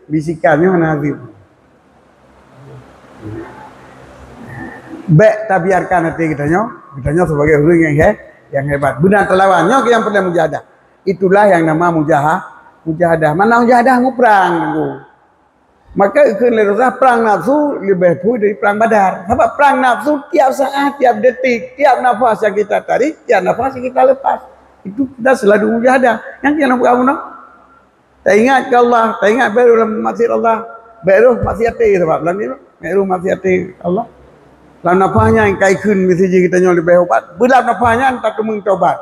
bisikannya mana tu. Baik tak biarkan hati kitanya sebagai orang yang hebat. Benar terlawannya yang pernah mujahadah. Itulah yang nama mujahadah. Mana mujahadah nguprang. Maka ikhlas perang nafsu lebih baik dari perang badar. Sebab perang nafsu tiap saat, tiap detik, tiap nafas yang kita tarik, tiap nafas yang kita lepas. Itu kita selalu mujahadah. Yang kita nak buat apa? Tak ingat ke Allah, tak ingat baru dalam maksiat Allah. Baru maksiat sebab dalam ni baru maksiat Allah. Dalam nafasnya yang kaikun mesti kita nyol lebih obat. Belam nafasnya tak kemung taubat.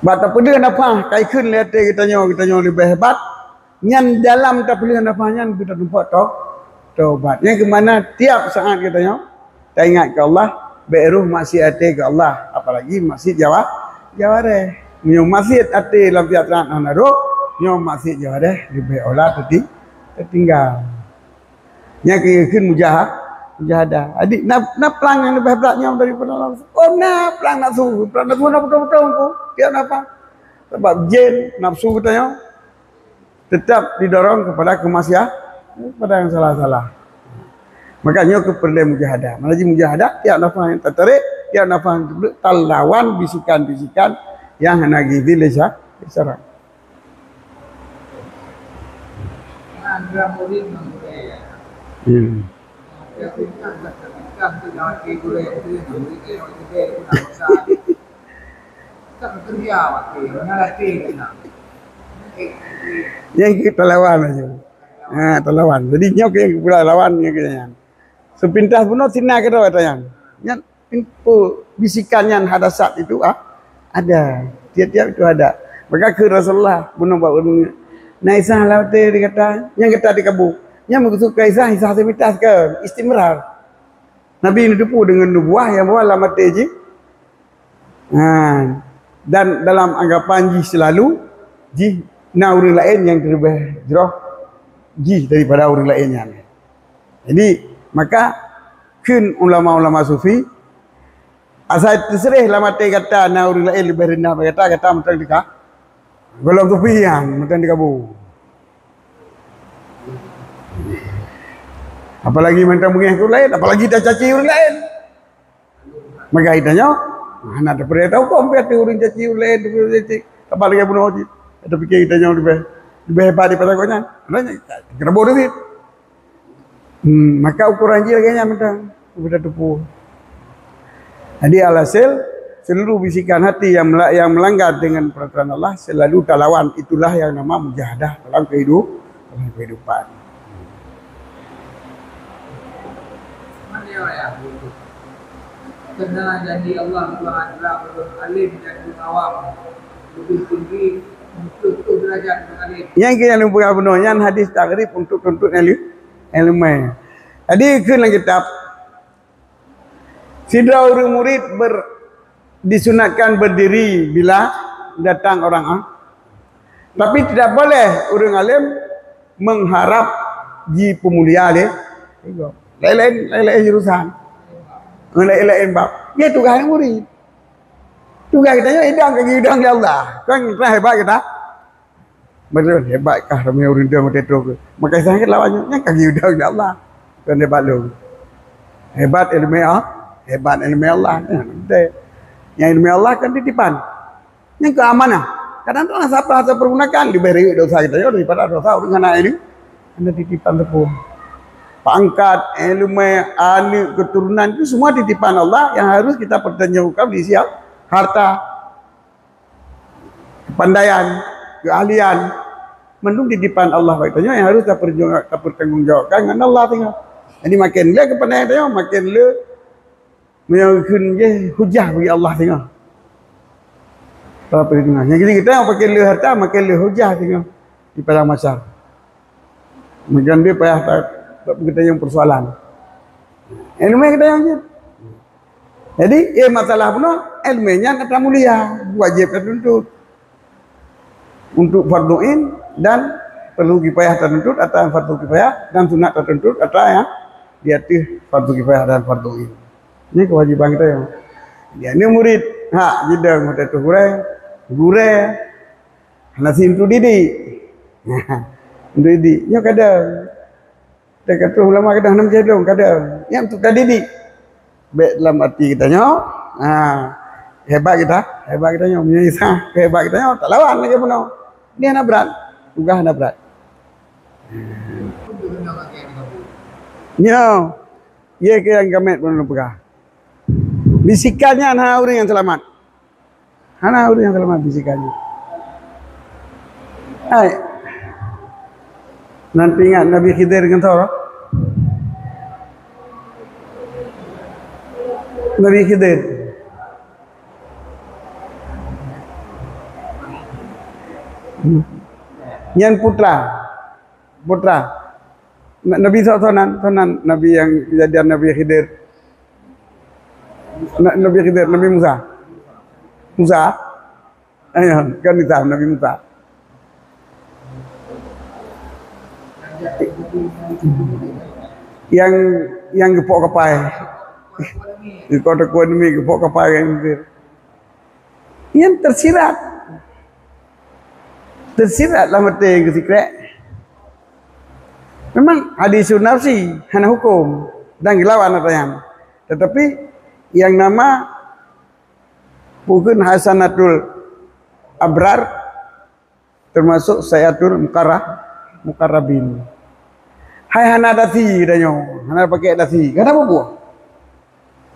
Bata pada nafas kaikun lihat kita nyol lebih hebat. Yang dalam tak boleh nafasnya kita nampak taubat. Yang ke mana tiap saat kita nyol tak ingat ke Allah, baru maksiat ke Allah. Apalagi maksiat jawareh. Nyol maksiat ate dalam piatran anaro, nyol maksiat jawareh lebih olah tertinggal. Yang kaikun mujahadah. Adik nak pelang yang lebih beratnya daripada nafsu. Oh nak pelang nafsu nak betul-betul aku. Dia apa? Sebab jin nafsu katanya tetap didorong kepada kemaksiatan, kepada yang salah-salah. Makanya keperluan mujahadah. Melalui mujahadah tiap nafas yang tertarik, tiap nafas yang terlawan bisikan-bisikan yang nagih lesa isyarat. Andra murid menguraya. Ya kita jangan tidur itu kita bekerja waktu mana latih kita. Yang kita lawan aja. Terlawan. Jadi nyok yang pula lawan yang kita. Sepintas pun sina kita yang. Yang info bisikan yang hadasat itu ada. Tiap-tiap itu ada. Maka ke Rasulullah bunuh bawa naisah laute dikata yang kita dikabu. Yang suka isah sepintas ke istimrar. Nabi ini dipu dengan nubuah yang bawa alamat teji. Dan dalam anggapan ji selalu ji na orang lain yang lebih jauh ji daripada orang lainnya. Jadi maka kun ulama-ulama sufi asal terserah lama kata na orang lain lebih rendah kata mentang dikah. Golong sufi yang mentang dikabu. Apalagi mentang mengih orang lain, apalagi dah caci orang lain. Maka itanya nak ada perintah hukum biar orang caci orang lain apa lagi bunuh haji. Ada fikir kita yang lebih hebat daripada kau nya. Kena bodoh ni. Maka ukuran je lagi nya mentang kita tupu. Jadi alhasil seluruh bisikan hati yang melanggar dengan peraturan Allah selalu terlawan. Itulah yang nama mujahadah dalam kehidupan. dia ya. Kena janji Allah adalah alim dan awam lebih tinggi untuk derajat alim. Yang kita yang bukan benar yang hadis takrib untuk tuntut ilmu. Jadi keun kitab sidra orang murid disunatkan berdiri bila datang orang tapi tidak boleh orang alim mengharap ji pemulia dia. Lain-lain jurusan. Lain-lain bab. Dia tugas murid. Tugas kita hidang kaki hidang ya Allah. Kan kita hebat kita. Betul hebatkah ramai orang dia macam tu. Maka saya lawannya yang kaki hidang ya Allah. Kan hebat lu. Hebat ilmu Allah. Hebat ilmu Allah. Yang ilmu Allah kan titipan. Yang keamanan. Kadang-kadang siapa pergunakan diberi dosa kita daripada dosa orang anak ini. Anda titipan tepung. Pangkat, ilmu, anak, keturunan itu semua titipan Allah yang harus kita pertanggungjawabkan di siap harta, kepandaian, keahlian, mendung titipan Allah katanya yang harus kita pertanggungjawabkan dengan Allah tengok. Jadi makin le kepandaian tengok, makin le menyusun je hujah bagi Allah tengok. Apa perhitungan? Yang kita makin le harta, makin le hujah tengok di padang mahsyar. Makin dia payah kita yang persoalan. Ilmu kita yang je. Jadi, masalah pun ilmunya kata mulia, wajib tertuntut untuk farduin dan perlu kifayah tertuntut atau fardu kifayah dan sunat tertuntut atau yang di atas fardu kifayah dan farduin. Ini kewajiban kita yang. Dia ni murid, jidang mata tu gure, nasi itu didik. Didik, nya kadang dia kata ulama kadang nak jadi kadang yang tu tadi di baik dalam arti kita nyo hebat kita nyo punya isah hebat kita nyo tak lawan lagi pun dia nak berat tugas nak berat nyo ye ke yang gamet pun pegah bisikannya hana orang yang selamat bisikannya hai. Nanti ingat Nabi Khidir dengan Thor. Nabi Khidir. Yang putra. Nabi SAW Nabi yang kejadian Nabi Khidir. Nabi Musa. Ayo, kan kita Nabi Musa. Yang gepok kapai di kota ekonomi gepok kapai yang tersirat lah mati ke sikret memang hadis nafsi hana hukum dan dilawan yang tetapi yang nama bukan hasanatul abrar termasuk sayatul mukarrabin. Hai hana dasi danyo, hana pakai dasi. Kenapa buah?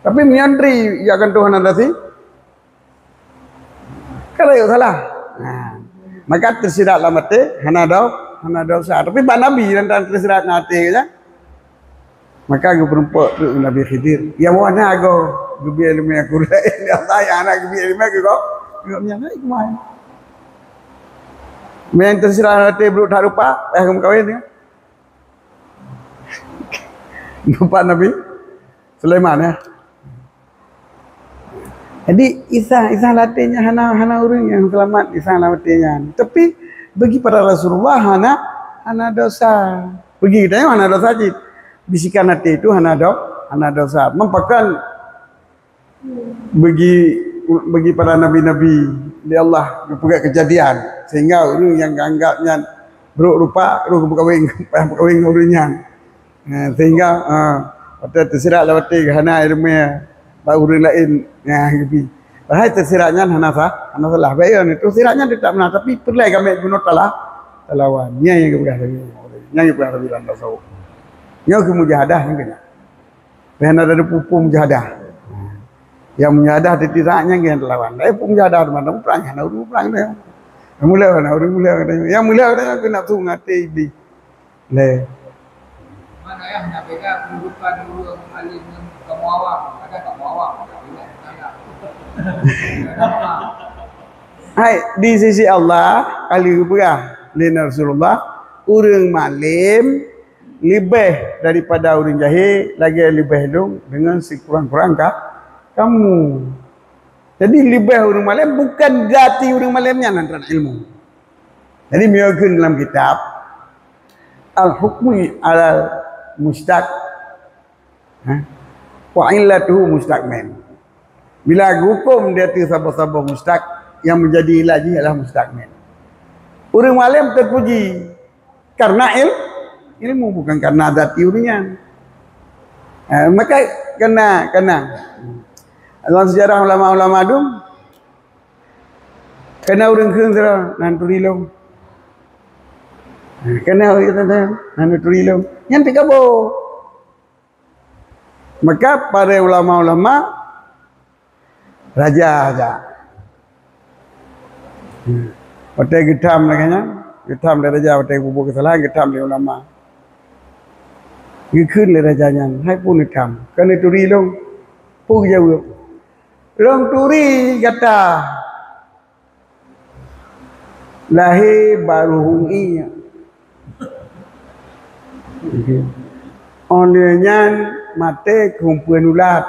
Tapi menyantri ya kan tu hana dasi. Kalau itu salah. Maka tersiratlah mati hana dosa. Tapi pak Nabi dan tersirat mati aja. Maka aku perempuan tu Nabi Khidir. Ya mana aku gebi ilmu aku ya saya anak gebi ilmu aku kok. Enggak menyangka iku main. Main tersirat mati belum tak lupa, kamu kawin ya. Bapak Nabi Sulaiman ya. Jadi Isa latihnya hana orang yang selamat Isa latihnya. Tapi bagi para Rasulullah hana dosa. Bagi kita yang hana dosa saja. Bisikan hati itu hana dosa. Mempakan bagi para nabi-nabi di Allah punya kejadian sehingga orang yang anggapnya berupa kawin orangnya. Sehingga pada tersirat lewat hana ilmu orang lain gitu. Bahaya tersiratnya hana salah. Baik itu tersiratnya tidak benar tapi perlai kami guna talawan. Nya yang kebelah lagi. Nya yang kebelah bilang tasawuf. Nya kemujahadah yang kena. Bahana ada pupu mujahadah. Yang mujahadah tersiratnya yang talawan. Tapi pupu mujahadah mana perang dia. Yang mulia katanya kena tu ngati di. Le. Mana yang nak beda kehidupan orang alim dengan kamu awam. Ada kamu awam. Tak boleh. Hai, di sisi Allah kali berah lina Rasulullah orang malim lebih daripada orang jahil lagi lebih dong dengan sekurang-kurang kamu. Jadi lebih orang malim bukan jati orang malimnya antara ilmu. Jadi menyebutkan dalam kitab Al-Hukmi al-Mustaq wa illatuhu mustaqmin. Bila hukum dia sabah-sabah mustaq yang menjadi ilaji adalah mustaqmin. Orang malim terpuji karena ilmu bukan karena zati orangnya. Maka kena dalam sejarah ulama-ulama dum kena orang kena nan turilong. Kena kita nan turilong. Yang tiga bo. Maka para ulama-ulama raja. Hotel getam laganya, getam le raja hotel bubuk kesalahan getam le ulama. Gikun le rajanya, hai pun getam. Kena turi long, pun jauh. Long turi kata lahir baru hungi. Onnya mate kumpulan ulat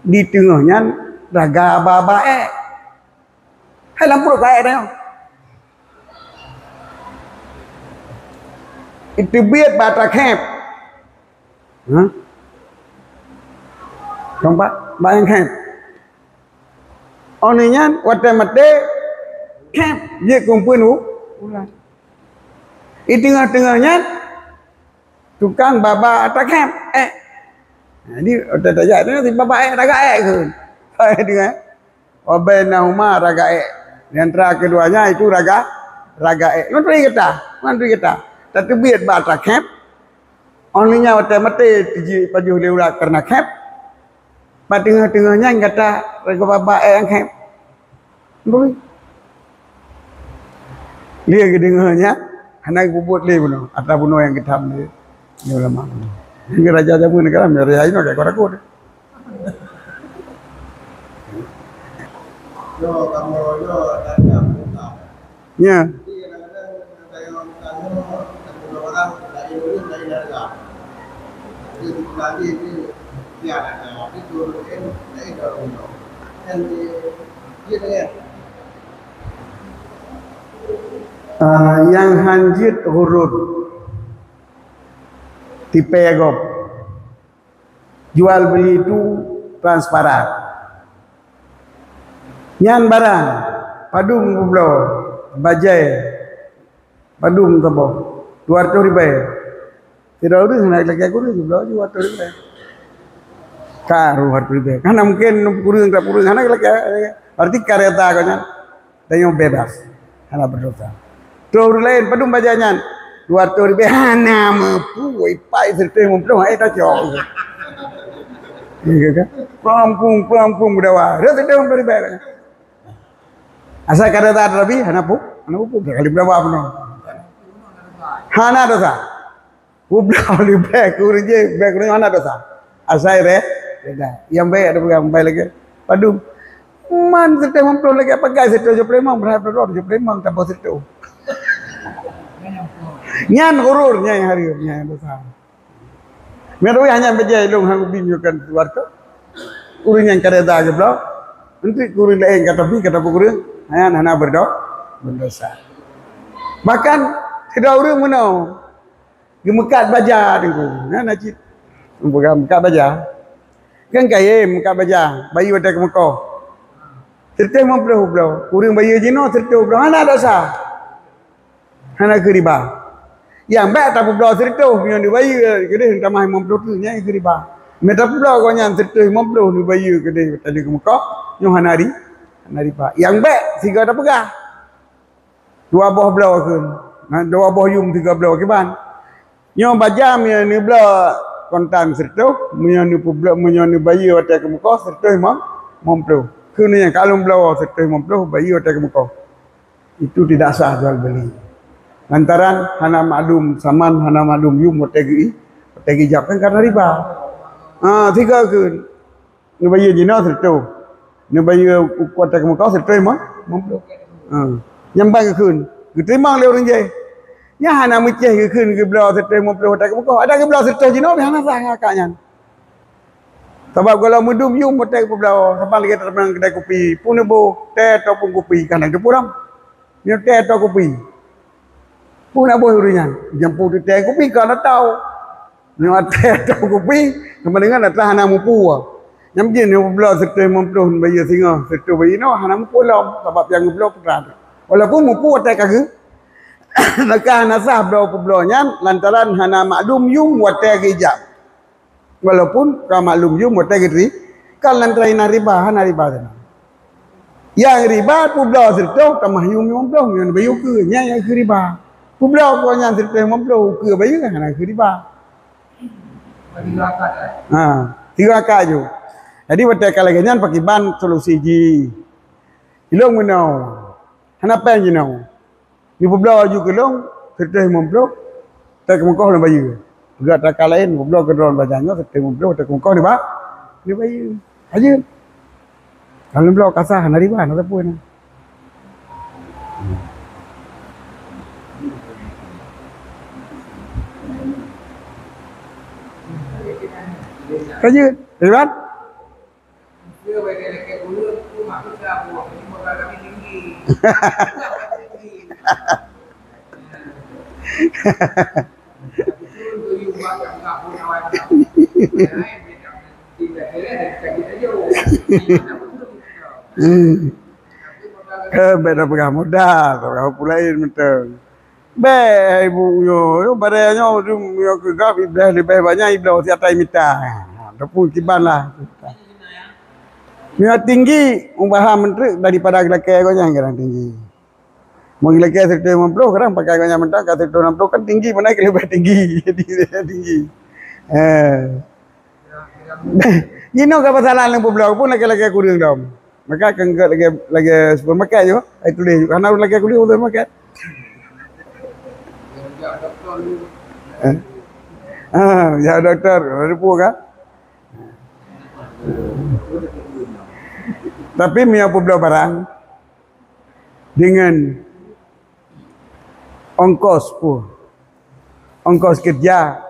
di tengahnya raga babae. Hai lampu kayak dah. Itu biar bata kep. Nampak bayang kep. Oninya waktu mate kep dia kumpul ulat. Di tengah-tengahnya tukang baba atas kep. Jadi otak tajak ni baba raga ke. Hai dengar. Wabainahuma raga di antara keduanya itu raga. Menteri kita. Tapi biar bata kep. Onlynya waktu mati tujuh pajuh lewat karena kep. Pada tengah-tengahnya yang kata raga baba yang kep. Boleh. Lihat ke dengarnya. Anak bubut le bunuh. Atau bunuh yang kita ambil. Ini ulama. Ini raja jamu negara. Mereka ini kayak korak-korak. Yo kamu yo tanya buka. Ya. Jadi kadang-kadang kamu orang dari dulu dari daerah. Jadi lagi ini dia ada itu dari daerah. Dan dia dengan yang hanjit huruf tipe agop jual beli itu transparan. Nyan barang padung gublo bajai padung tabo 200 ribu. Tidak ada nak lagi aku ni gublo 200 ribu. Karu 200 ribu. Karena mungkin kurang tak kurang anak lagi. Arti kareta kanya tayong bebas. Karena berdosa. Terus lain padung bajanya 200 ribu. Hana mampu ipai serta mampu ai tak jauh. Iya kan? Pelampung berdawa. Dia tidak mampu ribu. Asal kada tak ada lebih, hana pun kali berapa pun. Hana dosa. Ublah lebih kurang je, kurang hana dosa. Asal re, yang baik ada bukan baik lagi. Padu, man serta mampu lagi apa guys serta jepre mang berapa dolar jepre mang tak bos serta. Nyan urur nyan hari nyan dosa. Mereka hanya berjaya long hang binjukan keluarga. Urun yang kada tak jeplo. Nanti kurang lain kata kurang. Hanya berdosa. Bahkan tidak orang mana gemekat baja dengku. Najib bukan mekat baja. Kan kaya mekat baja, bayi wadah ke Mekah. Serta mempelih-pelih. Kurang bayi jino serta pelih. Mana dosa? Hana keriba. Yang baik tak pelih serta yang di bayi kedai tamah mempelih tu nya keriba. Meta pelih kau yang serta mempelih di bayi kedai tadi ke Mekah, yang hanari. Naripa. Yang baik tiga dah pegah. Dua buah belau ke. Dua buah yung tiga belau ke ban. Nyo bajam yang ni belau kontan serta menyani bayi watak ke muka serta imam mempeluk. Kena yang kalau belau serta mempeluk bayi watak ke muka. Itu tidak sah jual beli. Lantaran hana maklum saman hana maklum yum motegi jap kan karena riba. Tiga ke ni bayi jina setu. Ni bayi kuat tak kau setu mah. Yang baik kun. Terima leu rinje. Ya hana meceh ke kun ke belau setu mempelih tak kau. Ada ke belau setu jina hana sah akaknya. Sebab kalau mendum yum motegi belau sampai lagi terbang kedai kopi pun bo teh ataupun kopi kan ada puram. Ni teh atau kopi. Pun nak boleh urunya. Jemput teh kopi kan nak tahu. Ni teh atau kopi kemudian nak tahan nak mupu. Yang begini belau setu mempelih bayi singa setu bayi no hana mupu lam sebab yang belau peran. Walaupun mupu teh kagak. Nakah nasah belau nya lantaran hana maklum yum teh hijab. Walaupun ka maklum yum teh geri kan lantaran riba hana riba sana. Yang riba belau setu tamah yum belau yang bayu ke nya yang riba. Pulau kau yang cerita mempeluk ke bayi kan nak riba. Tiga akak je. Jadi betul kalau ganyan pakai ban solusi ji. Ilong menau. Kenapa yang jenau? Ni pulau ju kelong cerita mempeluk. Tak kemungkau nak bayi. Juga tak lain pulau kedron bacanya cerita mempeluk tak kemungkau ni ba. Ni bayi. Aja. Kalau pulau kasah nak riba nak apa ni? Kerja, Riban? Dia bagi lelaki dulu, tu maksud saya buat ini modal kami tinggi. Itu you buat yang tak pun awal. Beda pegang modal, kau pulain betul. Ibu yo barangnya yo ke gap lebih banyak iblis tiap minta. Tapi kiban lah. Dia tinggi umbah menteri daripada lelaki kau yang kadang tinggi. Mau lelaki sekitar 50 kadang pakai kau yang mentah kat sekitar 60 kan tinggi mana lebih tinggi. Jadi tinggi. Ini kau pasaran yang publik pun lelaki kurang dom. Maka kan lagi supermarket jo, ai tulis karena lelaki kurang supermarket. Ya doktor, ribu kan? Tapi mia pula barang dengan ongkos pun, ongkos kerja,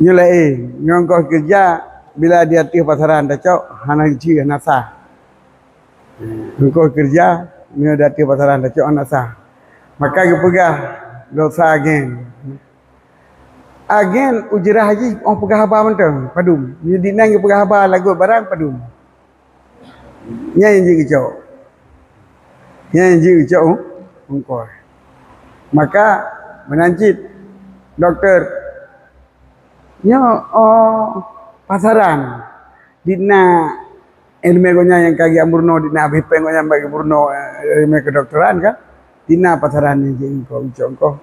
nyulai, ongkos kerja bila dia tiap pasaran dah cok, hana ci nasa. Ongkos kerja, mia dia tiap pasaran dah cok nasa. Maka kita pegah dosa agen ujrah haji orang pegah haba mentang padum ni dinang ke pegah haba lagu barang padum nya yang ji kecau ongkos maka menancit doktor nya pasaran dina ilmu gonya yang kaki amurno dina BP gonya bagi murno ilmu kedokteran kan dina pasaran ni je engkau.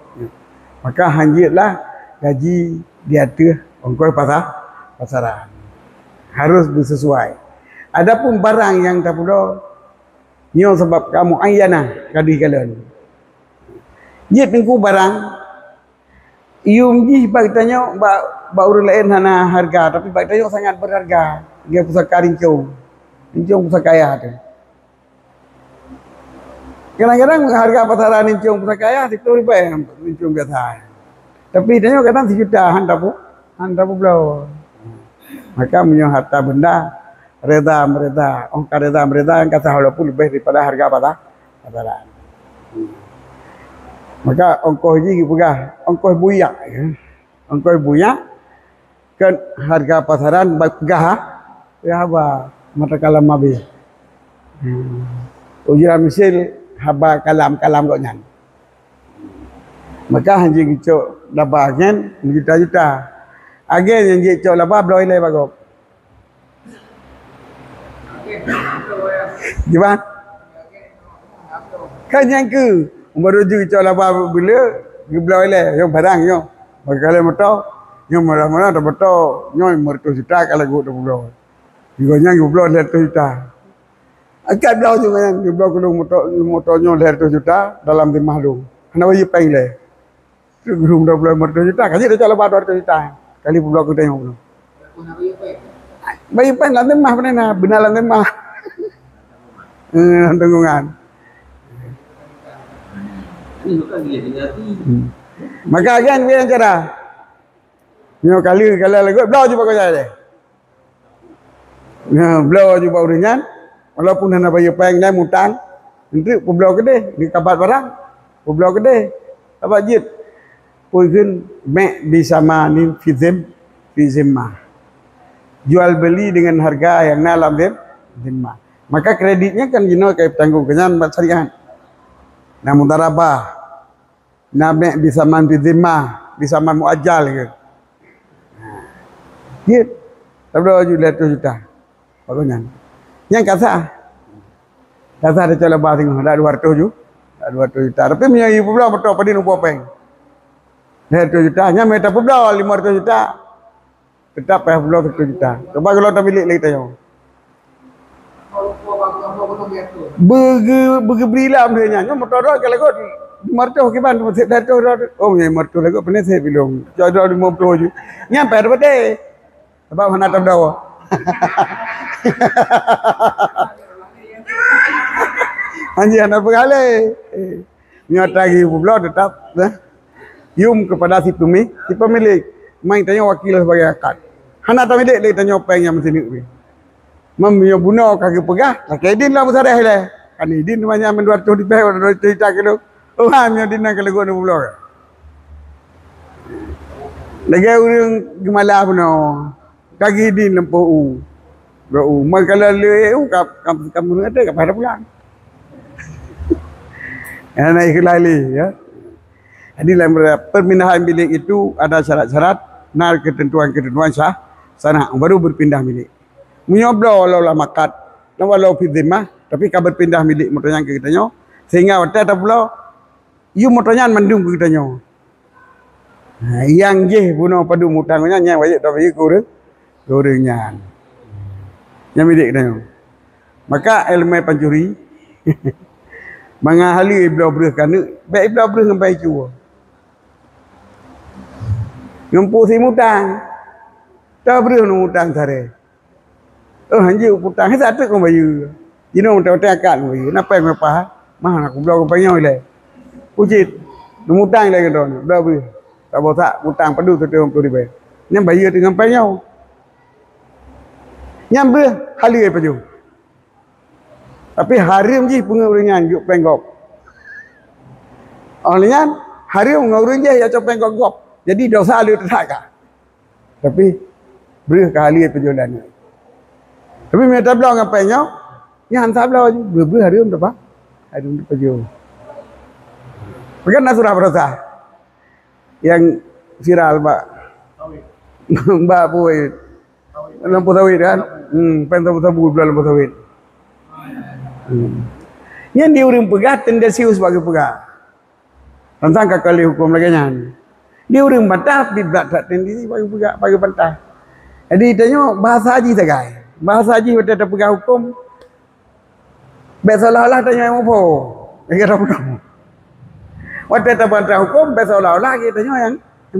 Maka hanjitlah gaji diatur engkau pasaran. Harus bersesuai. Adapun barang yang tak perlu nyo sebab kamu ayana kadi kalian. Yet ningku barang ium ji bagi tanya ba urang lain hana harga tapi bagi tanya sangat berharga. Dia pusaka rincung. Rincung pusaka kaya tu. Kadang-kadang harga pasaran rincung pusaka kaya RM10 rincung biasa. Tapi tanya kadang RM1 hantar pula. Maka punya harta benda reda ongkar reda yang kata walaupun lebih daripada harga pasaran. Maka ongkos ji pegah ongkos buyak kan harga pasaran pegah ya apa mata kalam mabi. Ujira misil haba kalam kau nyan. Maka hanji cok laba agen juta-juta. Agen yang je cok laba bloi le bagok. Gimana? Kan yang ke baru je cok laba bila bloi le yang barang yo. Bakal motor yang mana tak betul nyoy mertu juta kalau gua tak bloi. Digonya bloi le juta. Akak belau juga yang belau kalau motornya leher 2 juta dalam 5 lu. Hana bayi peng le. Tu guru 20 juta. Kaji dia lepas 200 juta. Kali pulau kita tengok belum. Pun apa ya pak? Bayi peng lantai mah benar benar lantai mah. Tanggungan. Ini bukan dia jadi. Maka kan biar cara. Nyo kali lagu belau je pakai saya. Nah, belau je bawa ringan. Walaupun hana bayi peng dan mutang, nanti belau gede di kabat barang. Belau gede. Apa jit? Pun mek bisa mani fizimah. Jual beli dengan harga yang dalam zimah. Maka kreditnya kan kayak tanggung kenyan syariah. Nah mudarabah. Nah mek bisa man fizimah, bisa man muajal ke. Jit. Belau je 200 juta. Pokoknya. Yang kata ada cara bahasa ada 200 juta. 200 juta. Tapi punya ibu belau betul pada numpuk peng. 200 juta. Hanya mereka belau 500 juta. Tetap payah belau 100 juta. Coba kalau tak milik lagi tanya. Berilah dia nyanyi. Motor kalau kau mertua kiban masih 200. Oh punya mertua lagi pernah saya bilang. Jodoh 50 juta. Nyampe ada betul. Sebab mana tak tahu. Anjir anak pegale. Nyata lagi belau tetap. Yum kepada si pemilik. Main tanya wakil sebagai akad. Hana tak milik dia tanya apa yang mesti ni. Mempunyai bunuh kaki pegah. Kaki idin lah besar dah. Kan idin banyak 200 di bawah 200 juta kilo. Oh hanya idin nak kalau guna belau. Lagi orang gemala bunuh. Kaki idin lempu. Bro, kalau lu kamu ada kepada pulang. Yang naik lagi ya. Jadi dalam perpindahan bilik itu ada syarat-syarat, nar ketentuan sah, sana baru berpindah bilik. Menyoblo walau makat, walau fizimah, tapi kau berpindah bilik motornya ke kitanya, sehingga waktu ada pulau, you motornya mendung ke kitanya. Yang je bunuh padu mutangnya yang wajib tapi gorengnya. Yang bilik kitanya. Maka ilmu pencuri. Mengahali iblau berah kerana baik iblau berah sampai cua. Ngempu si mutang. Tak berah nak mutang sare. Oh hanji mutang satu kau bayu. Jino mutang akak bayu. Napa yang apa? Mah nak iblau kau panggil le. Pujit. Mutang le kau ni. Iblau berah. Tak bosak mutang padu tu dia untuk dibayar. Yang bayu dengan panggil. Yang berah hali apa tu? Tapi harim je pengurusan juk penggop. Olehnya harim ngurun je ya cop penggop gop. Jadi dosa lu tak. Tapi beri kali penjualan. Tapi mereka bilang apa nya? Yang hantar bilang beri harim berapa? Harim penjual. Bukan surah berdosa. Yang viral Mbak. Mbak Puit. Lampu sawit kan? Lampu bulan lampu sawit. Yang diurim pegat tendensius sebagai pegat. Tentang kali hukum lagi nyan. Diurim bantah tidak tak tendensi bagi pegat bagi bantah. Jadi tanya bahasa haji sagai. Bahasa haji betul ada pegat hukum. Besolah-olah tanya yang apa? Yang kata hukum. Waktu ada bantah hukum besolah-olah kita tanya yang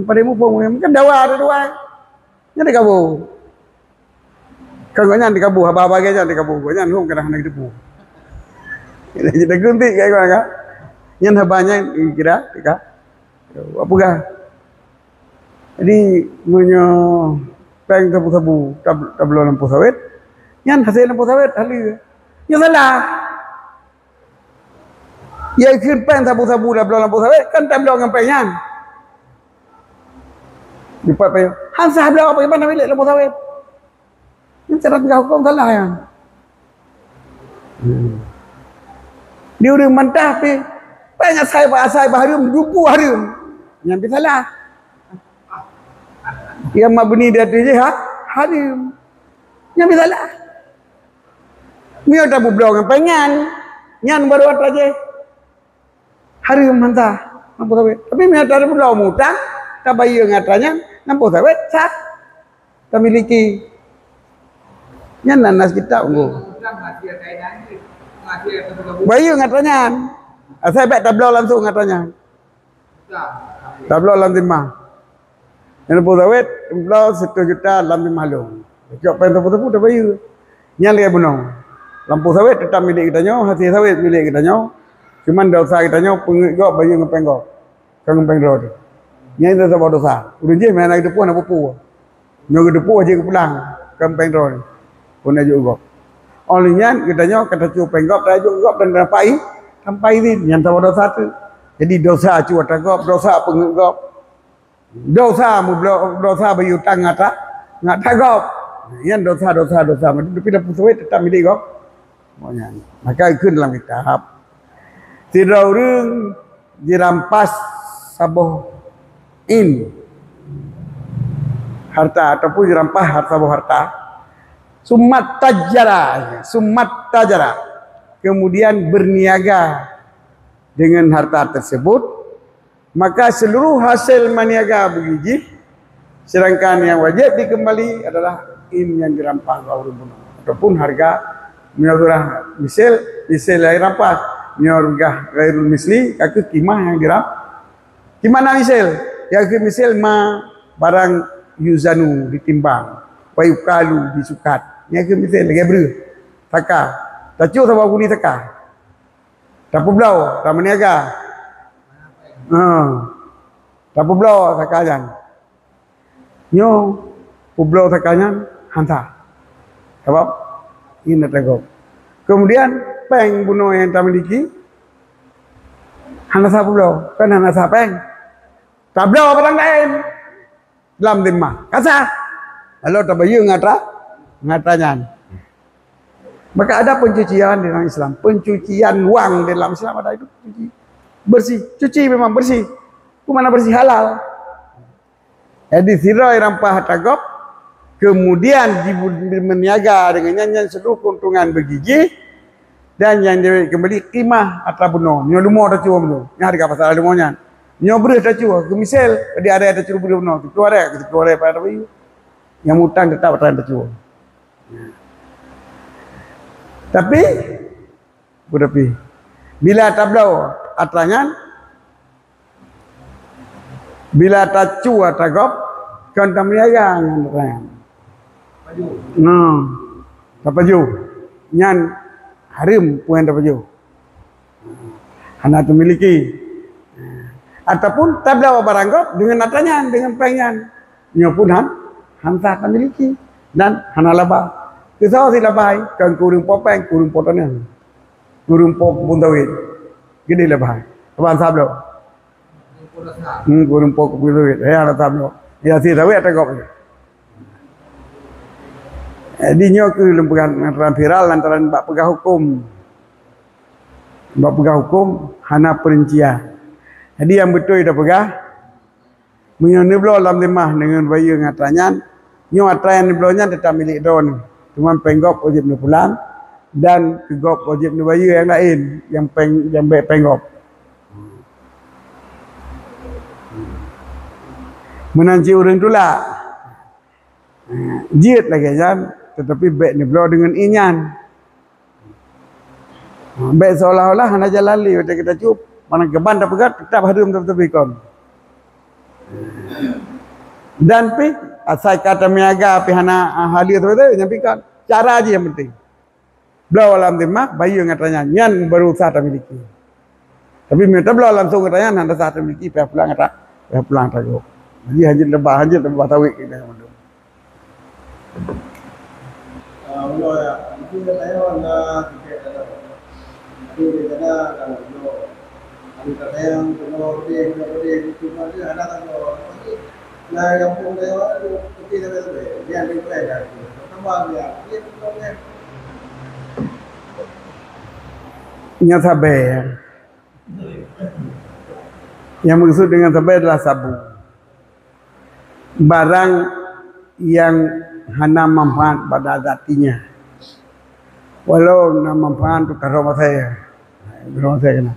pada hukum mungkin dawa ada dua. Yang dikabur. Kan kau nyan dikabur, apa-apa aja dikabur. Kau nyan hukum kena hendak dikabur. Kita gunting kayak mana kan? Yang habanya kira, apa kah? Jadi punya peng sabu-sabu tablo lampu sawit, yang hasil lampu sawit hali, yang salah. Yang ikut peng sabu-sabu tablo lampu sawit kan tablo dengan pengyan. Dipat peng, hansa tablo apa yang mana milik lampu sawit? Yang cara hukum salah yang. Dia orang mantap pe. Banyak saya harum, 20 harum. Yang bisalah. Yang mabni dia tu je harum. Yang bisalah. Mio tak bublong dengan pengen. Yang baru ada je. Harum mantap. Nampak tak? Tapi mio tak bublong mutang, tak bayar ngatanya, nampak tak? Sah. Tak miliki. Yang nanas kita ungu. Bayu ngatanya. Saya baik tablau langsung ngatanya. juta. Tak belau dalam timah. Yang lampu sawit, belau 1 juta dalam timah lu. Cok pen tepu-tepu dah bayar. Yang lagi bunuh. Lampu sawit tetap milik kita nyo, hasil sawit milik kita nyo. Cuman dosa kita nyo pengikut bayar ngepeng kau. Kau ngepeng road. Yang itu sebab dosa. Udah je main lagi depu nak pupu. Nyo ke depu aja ke pulang. Ngepeng road. Pun aja ugok. Olehnya kita nyo kata cu penggop, dah ugok dan sampai ini yang sebab dosa tu. Jadi dosa cu tagap, dosa pengikut. Dosa mu dosa bayu tang ngata gop. Yang dosa. Tapi dah pusawai tetap milik gop. Maka ikut dalam kitab. Tidak orang dirampas sabuh harta ataupun dirampas sabuh harta. Sumat tajara. Kemudian berniaga dengan harta tersebut. Maka seluruh hasil maniaga bergiji, sedangkan yang wajib dikembali adalah yang dirampas orang bunuh ataupun harga menurut misal yang rampas menurut gairul misli kaki kimah yang gimana misal yang ke misal barang yuzanu ditimbang payukalu disukat yang ke misal lagi ber taka tacu sama guni taka tapu blau tak meniaga tak belau sakajan. Nyo belau sakajan hantar. Sebab ini tegok. Kemudian peng bunuh yang tak memiliki hanasa belau, kan hanasa peng. Tak belau orang lain dalam timah. Kasah. Lalu tak bayu ngatanya. Maka ada pencucian dalam Islam. Pencucian wang dalam Islam ada itu cuci. Bersih, cuci memang bersih. Mana bersih halal. Jadi sirai rampas tagap, kemudian meniaga dengan nyanyian seluruh keuntungan bergigi dan yang dia kembali kimah atau bunuh. Nyo lumo dah cuba bunuh. Yang harga pasal lumonya. Nyo beres dah cuba. Kemisal dia ada cuba bunuh. Keluar pada bayu. Yang hutang tetap dah cuba. Tapi bila tak belau atrangan bila tacu atagop kan tamniaga ngan tapaju nyan harim puan tapaju hana tu miliki ataupun tak belau barangkop dengan atanya dengan pengen nyo pun hanta tak miliki dan hana laba kisah si labai kan kurung popeng kurung potonnya kurung pop bundawit gede lah bahai. Abang sablo. Kurung pok duit. Ada sablo. Ya si tahu ada kok. Di nyok lembaga antara viral antara bab pegah hukum. Bab pegah hukum hana perincian. Jadi yang betul dah pegah menyoni blo dalam timah dengan bayu ngatanya. Nyo atrayan blonya tetap milik don. Cuma penggop wajib pulang. Dan kegop wajib bayu yang lain yang baik penggop menanci orang tu lah jiat lagi kan tetapi baik ni belau dengan inyan baik seolah-olah hanya jalan li macam kita cup mana keban tak pegat tetap harum tepi kon dan pi asal kata miaga pi hana halia tu nyampikan cara aja yang penting belau alam timah bayu yang katanya nyan baru sah miliki. Tapi minta belau langsung katanya nanda sah miliki pihak pulang tago. Jadi hajit lebah tawik kita mundur. Belau ya. Itu katanya warna tiket ada. Itu katanya kalau belau. Ada katanya belau dia itu macam ada kalau. Nah yang pun dia itu kita betul. Dia ada ada. Tambah dia. Dia betul. Yang sabar yang maksud dengan sabar adalah sabu barang yang hana manfaat pada zatinya walau na manfaat untuk rumah saya kena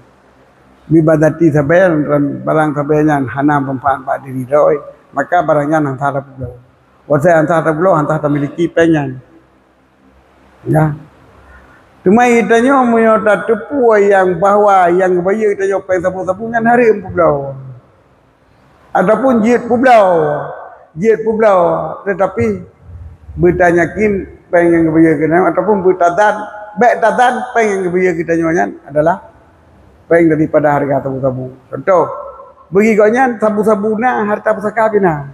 bibadati sabar dan barang sabarnya hana manfaat pada diri doi maka barangnya hantar pulau wasai hantar pulau hantar memiliki penyan ya. Cuma kita nyo menyota tepu yang bahwa yang bayi kita nyo pen sapu-sapu kan hari empu belau. Ataupun jihad pulau tetapi bertanyakin pengen kebaya kena ataupun bertadan baik tadan pengen kebaya kita nyonya adalah pengen daripada harga sabu-sabu. Contoh bagi konyan sabu-sabu na harta pusaka bina.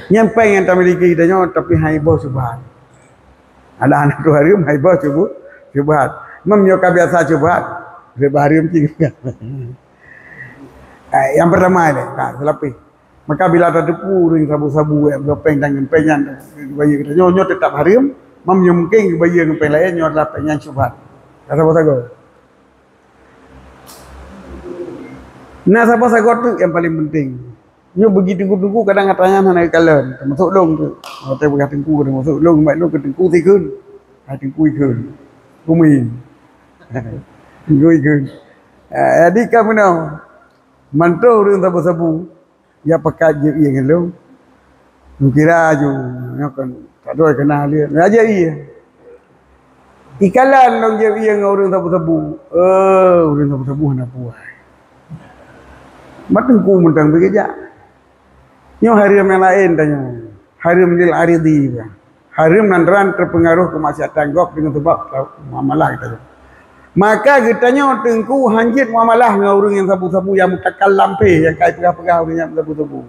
Yang pengen tak miliki kita nyonya tapi haibo subhan. Ada anak tu hari haibo subhan. Memnyoka biasa subhan. Sebahari mesti juga. Yang pertama ni, selapis. Maka bila ada depu ring sabu-sabu yang berpeng dan penyan bagi kita nyonya tetap harim, mungkin bagi yang lain nyonya adalah penyan syubhat. Kata apa sago? Nah, apa sago tu yang paling penting. Nyo begitu tunggu kadang katanya nak kalen, termasuk long tu. Hotel begat tengku termasuk long baik long ke tengku tikun. Tengku ikun. Kumin. Tengku ikun. Jadi kamu nak mantu ring sabu-sabu ya pakai je yang lu kira ju kan tak ada kenal dia aja iya ikalan long je yang orang sabu-sabu orang sabu-sabu nak buat matengku mentang bekerja nyo harim yang lain tanya harim lil aridi harim nandaran terpengaruh kemaksiatan gok dengan sebab muamalah kita. Maka getanya tengku hanjit muamalah dengan orang yang sabu-sabu yang mutakal lampih yang kait pegah-pegah orang yang sabu-sabu.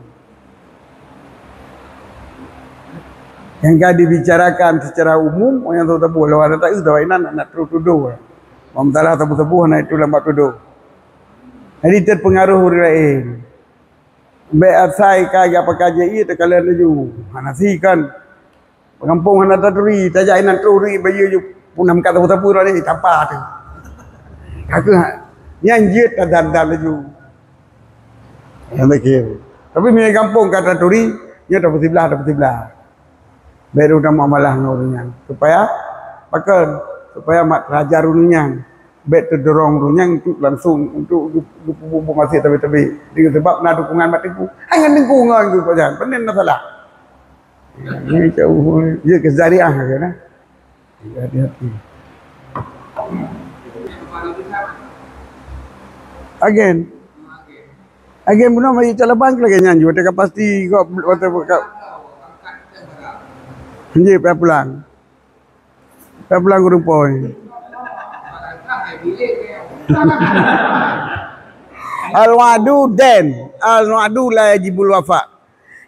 Yang gak dibicarakan secara umum orang yang sabu-sabu kalau ada tak tahu nak tuduh. Mamtalah sabu-sabu nak itu lambat tuduh. Jadi terpengaruh orang lain. Baik asai kaya pakai je terkala ju. Nasi kan. Pengampung hendak taduri, tajak nak turi baju punam kata sabu-sabu ni tanpa tu. Aku nyanjit dan laju. Yang mikir. Tapi punya kampung kata turi, dia dapat sebelah. Baru dah muamalah dengan orangnya. Supaya mak raja orangnya. Baik terdorong orangnya untuk langsung untuk masih tapi dengan sebab nak dukungan mak tengku. Hanya dukungan tu saja. Benar salah. Ini jauh dia kezariah kan. Hati-hati. Again benar mai calaban lagi nyanyi kita pasti kau waktu Nje pulang kurang poin. Al-wa'du la yajibul wafa.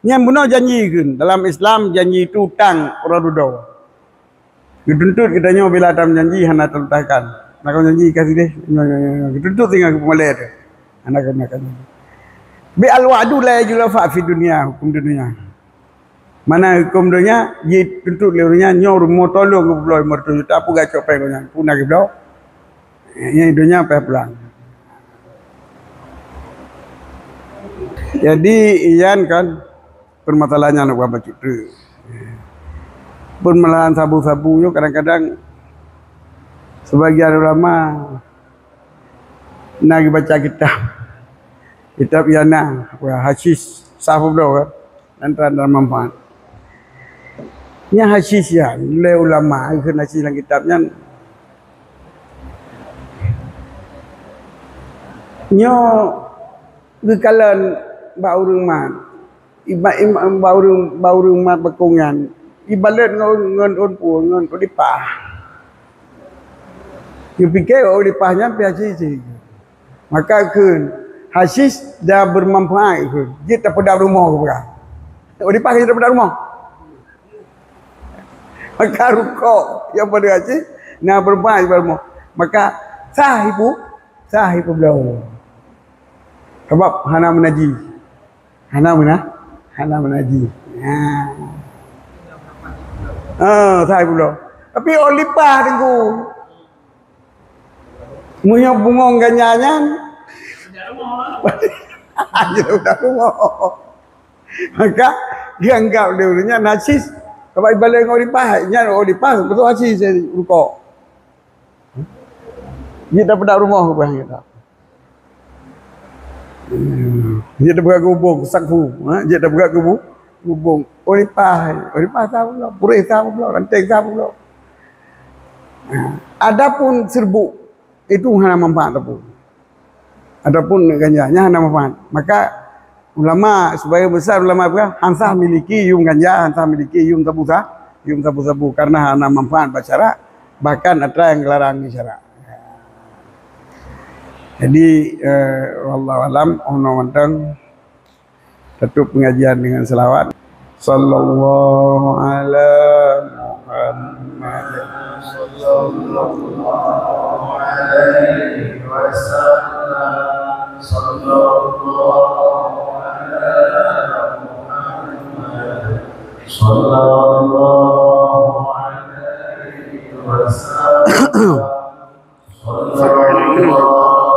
Yang benar janji kan dalam Islam janji itu utang radudo. Dituntut kita nyo bila dalam janji hendak terletakkan. Nak janji kasih deh. Dituntut tinggal kepala tu. Anak kan. Bi al-wa'du la yajibul wafa fi dunia, hukum dunia. Mana hukum dunia dituntut leunya nyo rumah tolong ke pulau mertu tak apa gacok pengonya. Punah ke pulau. Yang dunia apa pulang. Jadi iyan kan permasalahannya nak buat cerita. Permasalahan sabu-sabu yo kadang-kadang sebagian ulama nak baca kitab yana hasis sahabu kan antara dalam manfaat. Nya hasis ya, le ulama ikut hasis dalam kitabnya. Nyo bekalan bau rumah bau rumah bekungan ibarat ngon pu ngon ulipah you fikir ulipahnya hasis maka kun hasis dah bermanfaat kun dia tak pada rumah ke bukan ulipah kita pada rumah maka rukuk yang pada hasis nak bermanfaat pada rumah maka sahibu belau sebab hana menaji saya pula. Tapi olipah tengku. Munya bungong ganyanyan. Sudah rumah. Maka dia anggap dia nasis. Sebab balik dengan olipah, betul nasis rukuk. Dia dah pada rumah ke kita. Dia dah buka kubung sakfu, dia dah buka kubung olipah tahu pula, purih tahu pula, ranting tahu pula. Adapun serbuk itu hanya manfaat tu. ataupun ganjanya hana manfaat. Maka ulama sebagai besar ulama apa? Hansah miliki yum ganja, hansah miliki yum sabu karena hana manfaat bacara, bahkan ada yang larang di syara. Jadi wallahu alam ono wonten tutup pengajian dengan selawat sallallahu ala Muhammad sallallahu alaihi wasallam sallallahu ala Muhammad sallallahu alaihi wasallam sallallahu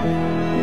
Thank you.